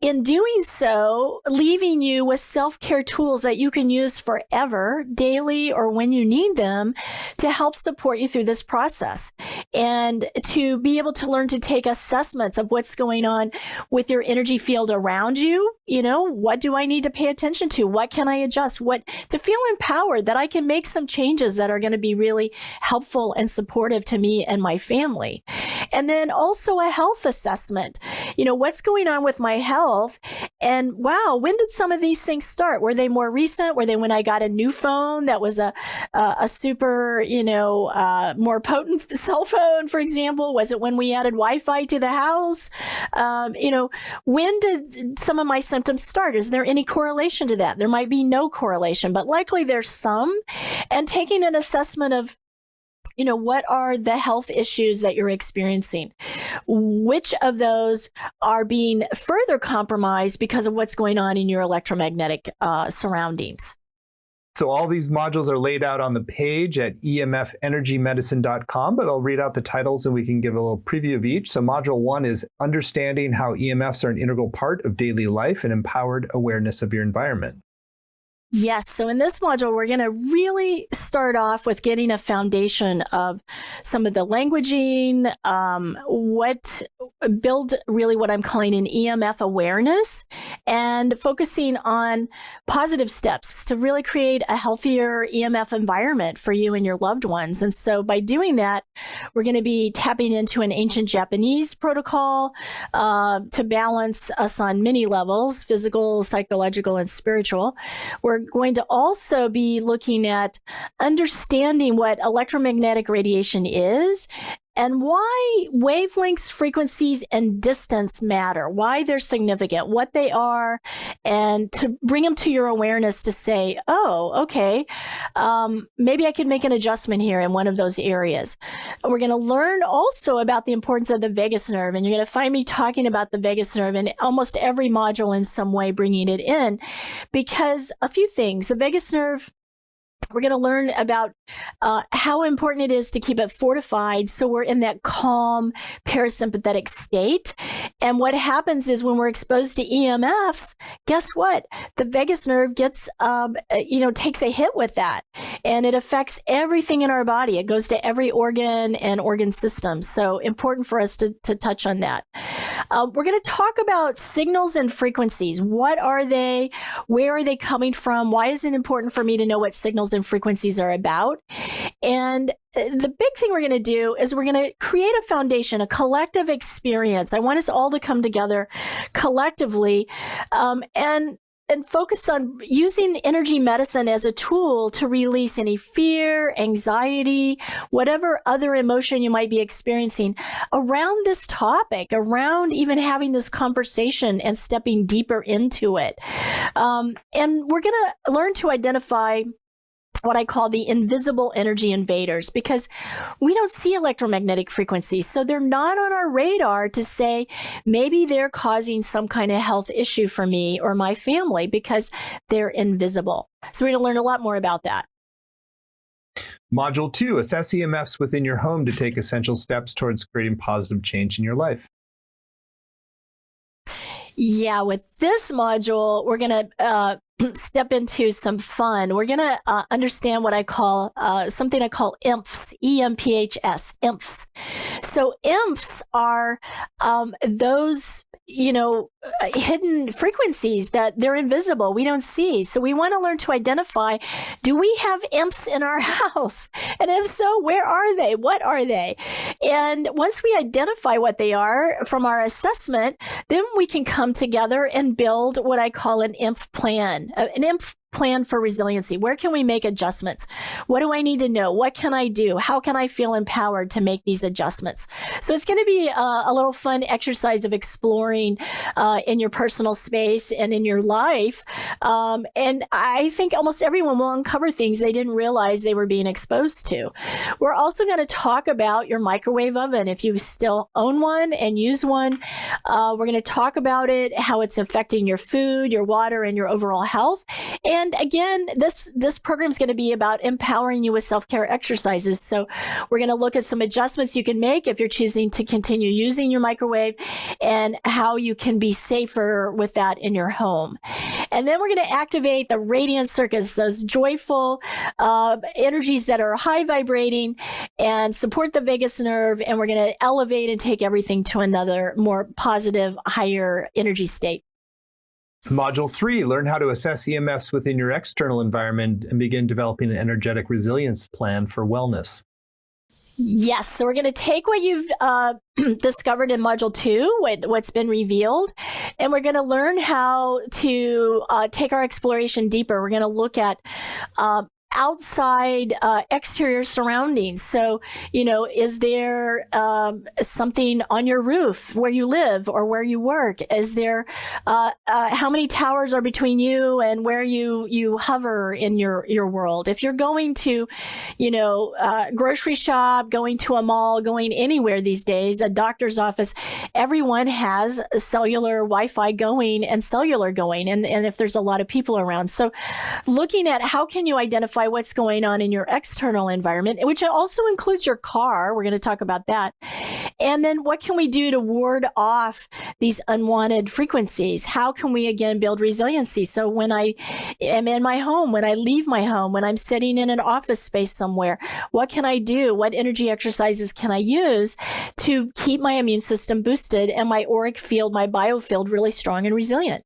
in doing so, leaving you with self-care tools that you can use forever, daily, or when you need them to help support you through this process. And to be able to learn to take assessments of what's going on with your energy field around you. You know, what do I need to pay attention to? What can I adjust? To feel empowered that I can make some changes that are going to be really helpful and supportive to me and my family. And then also a health assessment. You know, what's going on with my health? And wow, when did some of these things start? Were they more recent? Were they when I got a new phone that was a super, more potent cell phone, for example? Was it when we added Wi-Fi to the house? When did some of my symptoms start? Is there any correlation to that? There might be no correlation, but likely there's some. And taking an assessment of what are the health issues that you're experiencing? Which of those are being further compromised because of what's going on in your electromagnetic surroundings? So all these modules are laid out on the page at emfenergymedicine.com, but I'll read out the titles and we can give a little preview of each. So module 1 is understanding how EMFs are an integral part of daily life and empowered awareness of your environment. Yes. So in this module, we're going to really start off with getting a foundation of some of the languaging, build really what I'm calling an EMF awareness, and focusing on positive steps to really create a healthier EMF environment for you and your loved ones. And so by doing that, we're going to be tapping into an ancient Japanese protocol to balance us on many levels, physical, psychological, and spiritual. We're going to also be looking at understanding what electromagnetic radiation is and why wavelengths, frequencies, and distance matter, why they're significant, what they are, and to bring them to your awareness to say, oh, okay, maybe I could make an adjustment here in one of those areas. We're going to learn also about the importance of the vagus nerve, and you're going to find me talking about the vagus nerve in almost every module in some way, bringing it in, because a few things. The vagus nerve, we're going to learn about how important it is to keep it fortified so we're in that calm parasympathetic state. And what happens is when we're exposed to EMFs, guess what? The vagus nerve gets, takes a hit with that. And it affects everything in our body. It goes to every organ and organ system. So important for us to touch on that. We're going to talk about signals and frequencies. What are they? Where are they coming from? Why is it important for me to know what signals and frequencies are about? And the big thing we're going to do is we're going to create a foundation, a collective experience. I want us all to come together collectively and focus on using energy medicine as a tool to release any fear, anxiety, whatever other emotion you might be experiencing around this topic, around even having this conversation and stepping deeper into it. And we're going to learn to identify what I call the invisible energy invaders, because we don't see electromagnetic frequencies. So they're not on our radar to say, maybe they're causing some kind of health issue for me or my family, because they're invisible. So we're going to learn a lot more about that. Module 2, assess EMFs within your home to take essential steps towards creating positive change in your life. Yeah, with this module, we're going to step into some fun. We're going to understand what I call something I call EMFs, EMPHS, EMFs. So EMFs are those, hidden frequencies that they're invisible. We don't see. So we want to learn to identify, do we have EMFs in our house? And if so, where are they? What are they? And once we identify what they are from our assessment, then we can come together and build what I call an EMF plan. An EMF plan for resiliency. Where can we make adjustments? What do I need to know? What can I do? How can I feel empowered to make these adjustments? So it's going to be a little fun exercise of exploring in your personal space and in your life. And I think almost everyone will uncover things they didn't realize they were being exposed to. We're also going to talk about your microwave oven. If you still own one and use one, we're going to talk about it, how it's affecting your food, your water, and your overall health. And again, this program is going to be about empowering you with self-care exercises. So we're going to look at some adjustments you can make if you're choosing to continue using your microwave, and how you can be safer with that in your home. And then we're going to activate the radiant circuits, those joyful energies that are high vibrating and support the vagus nerve. And we're going to elevate and take everything to another more positive, higher energy state. Module 3, learn how to assess EMFs within your external environment and begin developing an energetic resilience plan for wellness. Yes, so we're going to take what you've discovered in Module 2, what's been revealed, and we're going to learn how to take our exploration deeper. We're going to look at outside exterior surroundings. So, is there something on your roof where you live or where you work? Is there how many towers are between you and where you hover in your world? If you're going to, grocery shop, going to a mall, going anywhere these days, a doctor's office, everyone has cellular Wi-Fi going and cellular going, and if there's a lot of people around. So looking at how can you identify what's going on in your external environment, which also includes your car. We're going to talk about that. And then what can we do to ward off these unwanted frequencies? How can we, again, build resiliency? So when I am in my home, when I leave my home, when I'm sitting in an office space somewhere, what can I do? What energy exercises can I use to keep my immune system boosted and my auric field, my biofield really strong and resilient?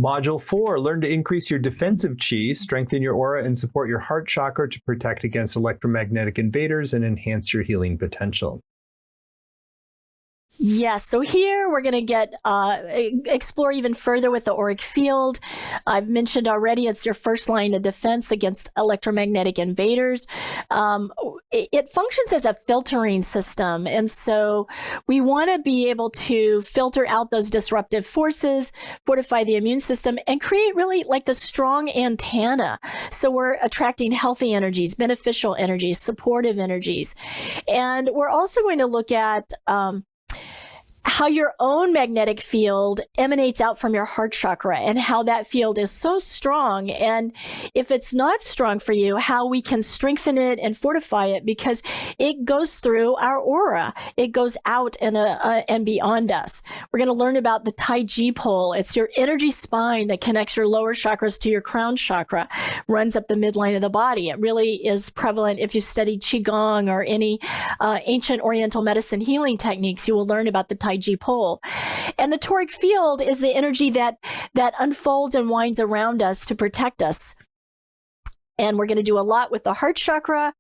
Module 4, learn to increase your defensive chi, strengthen your aura, and support your heart chakra to protect against electromagnetic invaders and enhance your healing potential. Yes. So here we're going to explore even further with the auric field. I've mentioned already it's your first line of defense against electromagnetic invaders. It functions as a filtering system. And so we want to be able to filter out those disruptive forces, fortify the immune system, and create really like the strong antenna. So we're attracting healthy energies, beneficial energies, supportive energies. And we're also going to look at how your own magnetic field emanates out from your heart chakra and how that field is so strong. And if it's not strong for you, how we can strengthen it and fortify it, because it goes through our aura. It goes out and beyond us. We're going to learn about the Tai Chi pole. It's your energy spine that connects your lower chakras to your crown chakra, runs up the midline of the body. It really is prevalent if you study Qigong or any ancient Oriental medicine healing techniques. You will learn about the Tai Chi pole. And the toric field is the energy that unfolds and winds around us to protect us. And we're going to do a lot with the heart chakra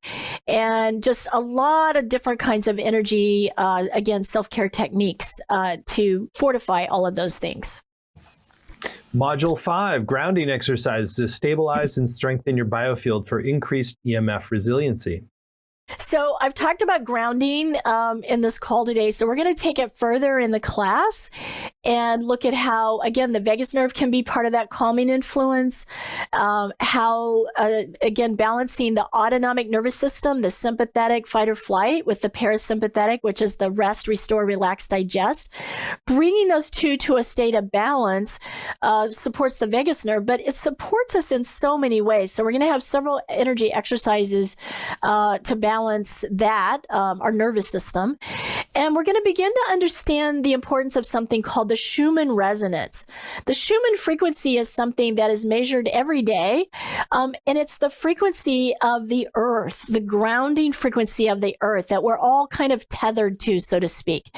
and just a lot of different kinds of energy, again, self-care techniques to fortify all of those things. Module 5, grounding exercises to stabilize and strengthen your biofield for increased EMF resiliency. So I've talked about grounding in this call today. So we're going to take it further in the class and look at how, again, the vagus nerve can be part of that calming influence, again, balancing the autonomic nervous system, the sympathetic fight or flight with the parasympathetic, which is the rest, restore, relax, digest. Bringing those two to a state of balance supports the vagus nerve, but it supports us in so many ways. So we're going to have several energy exercises to balance that, our nervous system. And we're going to begin to understand the importance of something called the Schumann resonance. The Schumann frequency is something that is measured every day, and it's the frequency of the earth, the grounding frequency of the earth that we're all kind of tethered to, so to speak.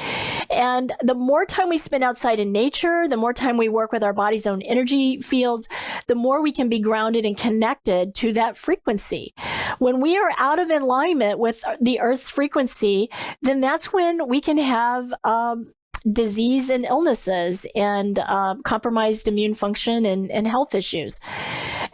And the more time we spend outside in nature, the more time we work with our body's own energy fields, the more we can be grounded and connected to that frequency. When we are out of alignment with the earth's frequency, then that's when we can have disease and illnesses and compromised immune function and health issues.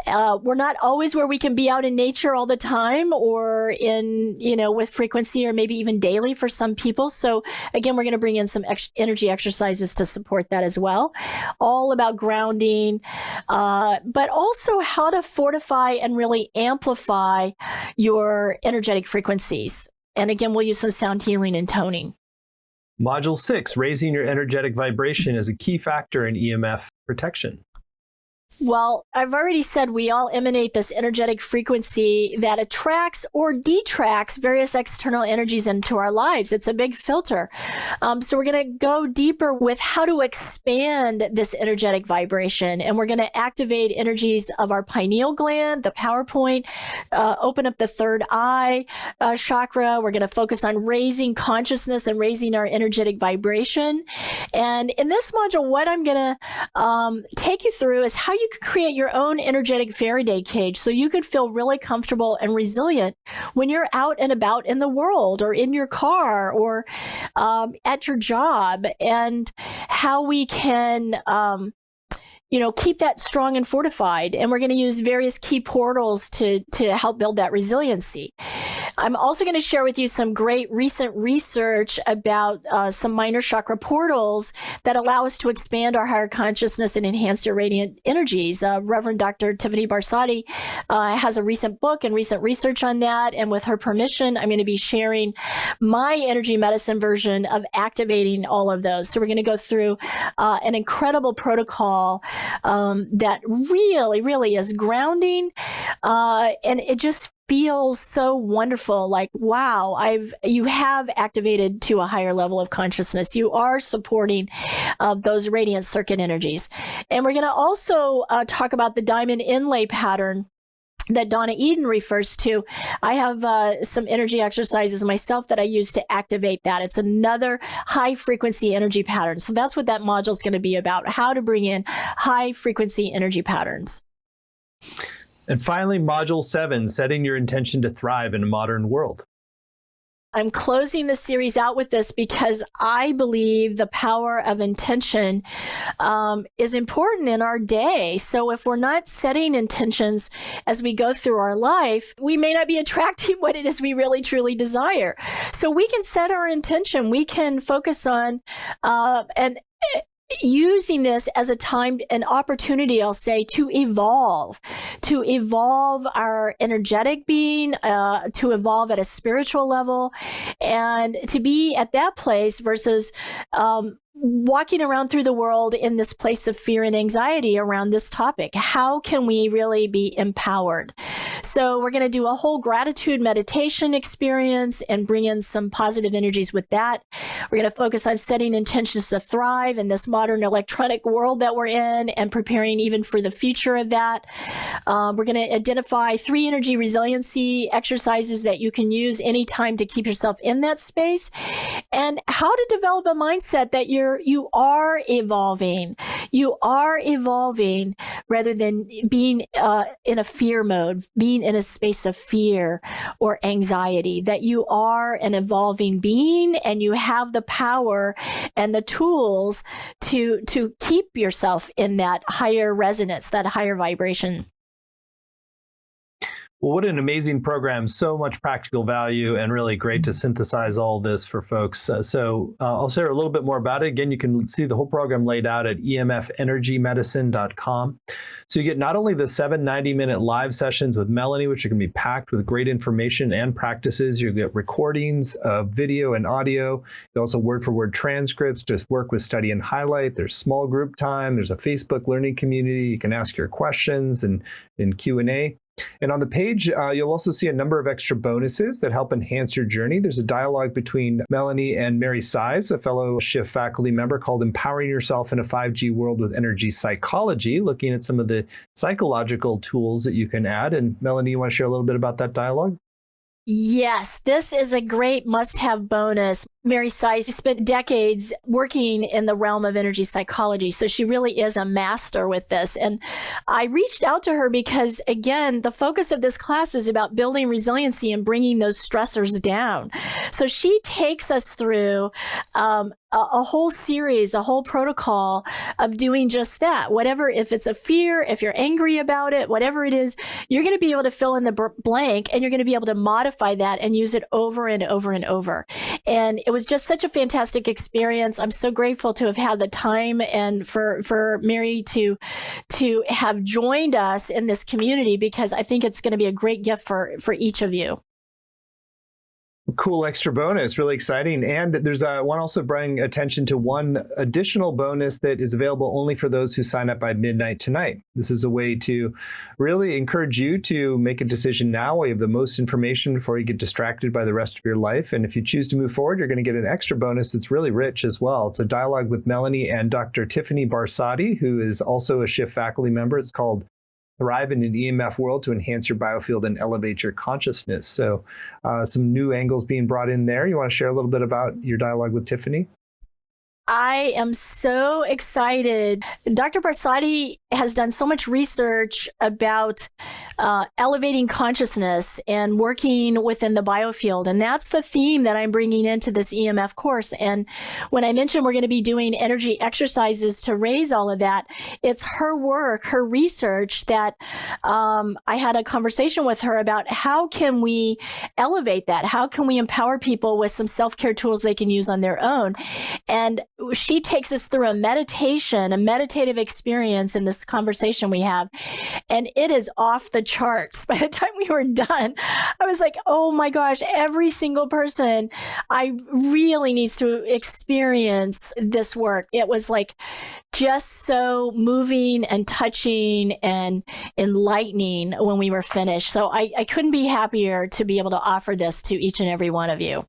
We're not always where we can be out in nature all the time or with frequency or maybe even daily for some people. So again, we're going to bring in some energy exercises to support that as well. All about grounding, but also how to fortify and really amplify your energetic frequencies. And again, we'll use some sound healing and toning. Module 6, raising your energetic vibration is a key factor in EMF protection. Well, I've already said we all emanate this energetic frequency that attracts or detracts various external energies into our lives. It's a big filter. So we're going to go deeper with how to expand this energetic vibration. And we're going to activate energies of our pineal gland, the power point, open up the third eye chakra. We're going to focus on raising consciousness and raising our energetic vibration. And in this module, what I'm going to take you through is how you could create your own energetic Faraday cage so you could feel really comfortable and resilient when you're out and about in the world or in your car or at your job, and how we can keep that strong and fortified. And we're going to use various key portals to help build that resiliency. I'm also going to share with you some great recent research about some minor chakra portals that allow us to expand our higher consciousness and enhance your radiant energies. Reverend Dr. Tiffany Barsotti has a recent book and recent research on that. And with her permission, I'm going to be sharing my energy medicine version of activating all of those. So we're going to go through an incredible protocol that really, really is grounding. And it just feels so wonderful. Like, wow, you have activated to a higher level of consciousness. You are supporting those radiant circuit energies. And we're going to also talk about the diamond inlay pattern that Donna Eden refers to. I have some energy exercises myself that I use to activate that. It's another high frequency energy pattern. So that's what that module is going to be about, how to bring in high frequency energy patterns. And finally, module 7, setting your intention to thrive in a modern world. I'm closing the series out with this because I believe the power of intention is important in our day. So if we're not setting intentions as we go through our life, we may not be attracting what it is we really truly desire. So we can set our intention. We can focus on and using this as a time, an opportunity, I'll say, to evolve our energetic being, to evolve at a spiritual level, and to be at that place versus walking around through the world in this place of fear and anxiety around this topic. How can we really be empowered? So we're going to do a whole gratitude meditation experience and bring in some positive energies with that. We're going to focus on setting intentions to thrive in this modern electronic world that we're in and preparing even for the future of that. We're going to identify 3 energy resiliency exercises that you can use anytime to keep yourself in that space, and how to develop a mindset that you are evolving. You are evolving rather than being in a fear mode, being in a space of fear or anxiety, that you are an evolving being and you have the power and the tools to keep yourself in that higher resonance, that higher vibration. Well, what an amazing program. So much practical value and really great to synthesize all this for folks. I'll share a little bit more about it. Again, you can see the whole program laid out at emfenergymedicine.com. So you get not only the 7 90-minute live sessions with Melanie, which are going to be packed with great information and practices. You get recordings of video and audio. You also word-for-word transcripts, just work with study and highlight. There's small group time. There's a Facebook learning community. You can ask your questions and in Q&A. And on the page, you'll also see a number of extra bonuses that help enhance your journey. There's a dialogue between Melanie and Mary Size, a fellow Shift faculty member, called Empowering Yourself in a 5G World with Energy Psychology, looking at some of the psychological tools that you can add. And Melanie, you want to share a little bit about that dialogue? Yes, this is a great must-have bonus. Mary Sice spent decades working in the realm of energy psychology, so she really is a master with this. And I reached out to her because, again, the focus of this class is about building resiliency and bringing those stressors down. So she takes us through a whole series, a whole protocol of doing just that. Whatever, if it's a fear, if you're angry about it, whatever it is, you're going to be able to fill in the blank, and you're going to be able to modify that and use it over and over and over. And it was just such a fantastic experience. I'm so grateful to have had the time and for Mary to have joined us in this community, because I think it's going to be a great gift for each of you. Cool extra bonus, really exciting. And there's one also bring attention to one additional bonus that is available only for those who sign up by midnight tonight. This is a way to really encourage you to make a decision now while you have the most information before you get distracted by the rest of your life. And if you choose to move forward, you're going to get an extra bonus that's really rich as well. It's a dialogue with Melanie and Dr. Tiffany Barsati, who is also a Shift faculty member. It's called Thrive in an EMF World to Enhance Your Biofield and Elevate Your Consciousness. So some new angles being brought in there. You want to share a little bit about your dialogue with Tiffany? I am so excited. Dr. Barsati has done so much research about elevating consciousness and working within the biofield. And that's the theme that I'm bringing into this EMF course. And when I mentioned we're going to be doing energy exercises to raise all of that, it's her work, her research that I had a conversation with her about how can we elevate that? How can we empower people with some self-care tools they can use on their own? And she takes us through a meditation, a meditative experience in this conversation we have. And it is off the charts. By the time we were done, I was like, oh my gosh, every single person I really needs to experience this work. It was like just so moving and touching and enlightening when we were finished. So I couldn't be happier to be able to offer this to each and every one of you.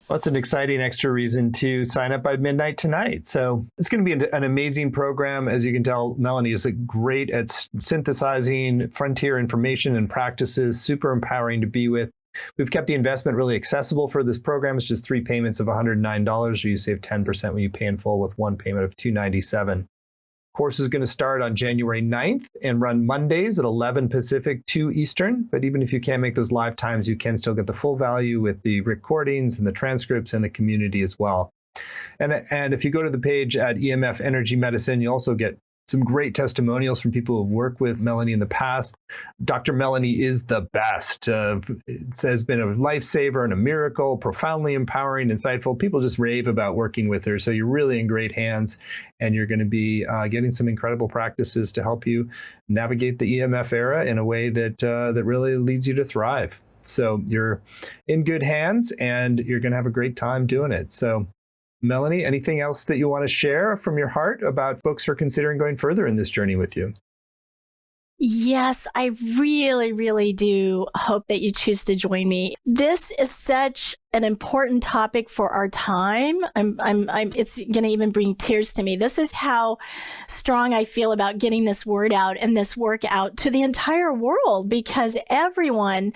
Well, that's an exciting extra reason to sign up by midnight tonight. So it's going to be an amazing program. As you can tell, Melanie is great at synthesizing frontier information and practices, super empowering to be with. We've kept the investment really accessible for this program. It's just 3 payments of $109, or you save 10% when you pay in full with one payment of $297. Course is going to start on January 9th and run Mondays at 11 Pacific, 2 Eastern. But even if you can't make those live times, you can still get the full value with the recordings and the transcripts and the community as well. And if you go to the page at EMF Energy Medicine, you also get some great testimonials from people who have worked with Melanie in the past. Dr. Melanie is the best. It has been a lifesaver and a miracle, profoundly empowering, insightful. People just rave about working with her. So you're really in great hands, and you're going to be getting some incredible practices to help you navigate the EMF era in a way that that really leads you to thrive. So you're in good hands, and you're going to have a great time doing it. So Melanie, anything else that you want to share from your heart about folks who are considering going further in this journey with you? Yes, I really, really do hope that you choose to join me. This is such an important topic for our time. It's going to even bring tears to me. This is how strong I feel about getting this word out and this work out to the entire world, because everyone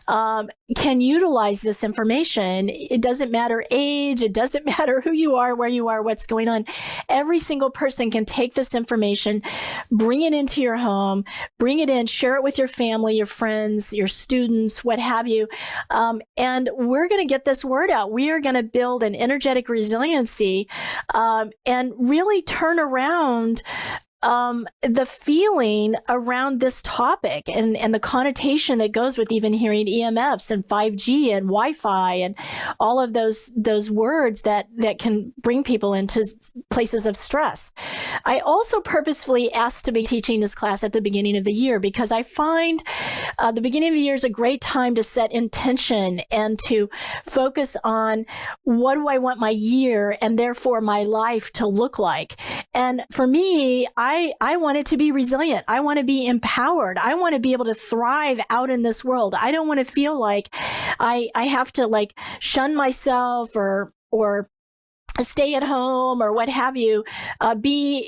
can utilize this information. It doesn't matter age. It doesn't matter who you are, where you are, what's going on. Every single person can take this information, bring it into your home, bring it in, share it with your family, your friends, your students, what have you. And we're going to get this word out. We are going to build an energetic resiliency and really turn around the feeling around this topic and the connotation that goes with even hearing EMFs and 5G and Wi-Fi and all of those words that can bring people into places of stress. I also purposefully asked to be teaching this class at the beginning of the year because I find the beginning of the year is a great time to set intention and to focus on what do I want my year and therefore my life to look like. And for me, I want it to be resilient. I want to be empowered. I want to be able to thrive out in this world. I don't want to feel like I have to like shun myself or stay at home or what have you, be,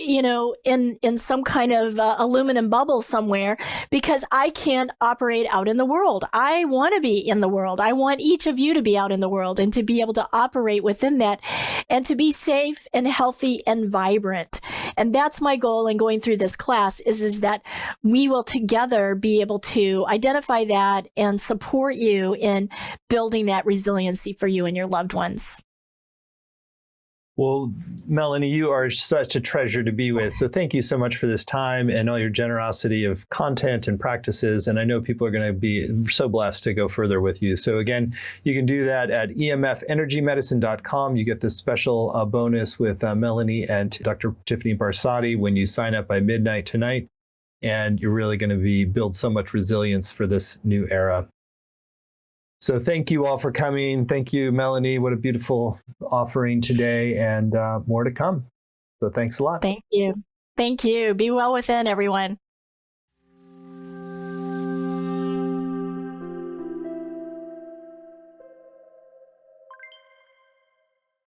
in some kind of aluminum bubble somewhere because I can't operate out in the world. I want to be in the world. I want each of you to be out in the world and to be able to operate within that and to be safe and healthy and vibrant. And that's my goal in going through this class is that we will together be able to identify that and support you in building that resiliency for you and your loved ones. Well, Melanie, you are such a treasure to be with. So thank you so much for this time and all your generosity of content and practices. And I know people are going to be so blessed to go further with you. So again, you can do that at emfenergymedicine.com. You get this special bonus with Melanie and Dr. Tiffany Barsotti when you sign up by midnight tonight. And you're really going to build so much resilience for this new era. So thank you all for coming. Thank you, Melanie. What a beautiful offering today, and more to come. So thanks a lot. Thank you. Thank you. Be well within, everyone.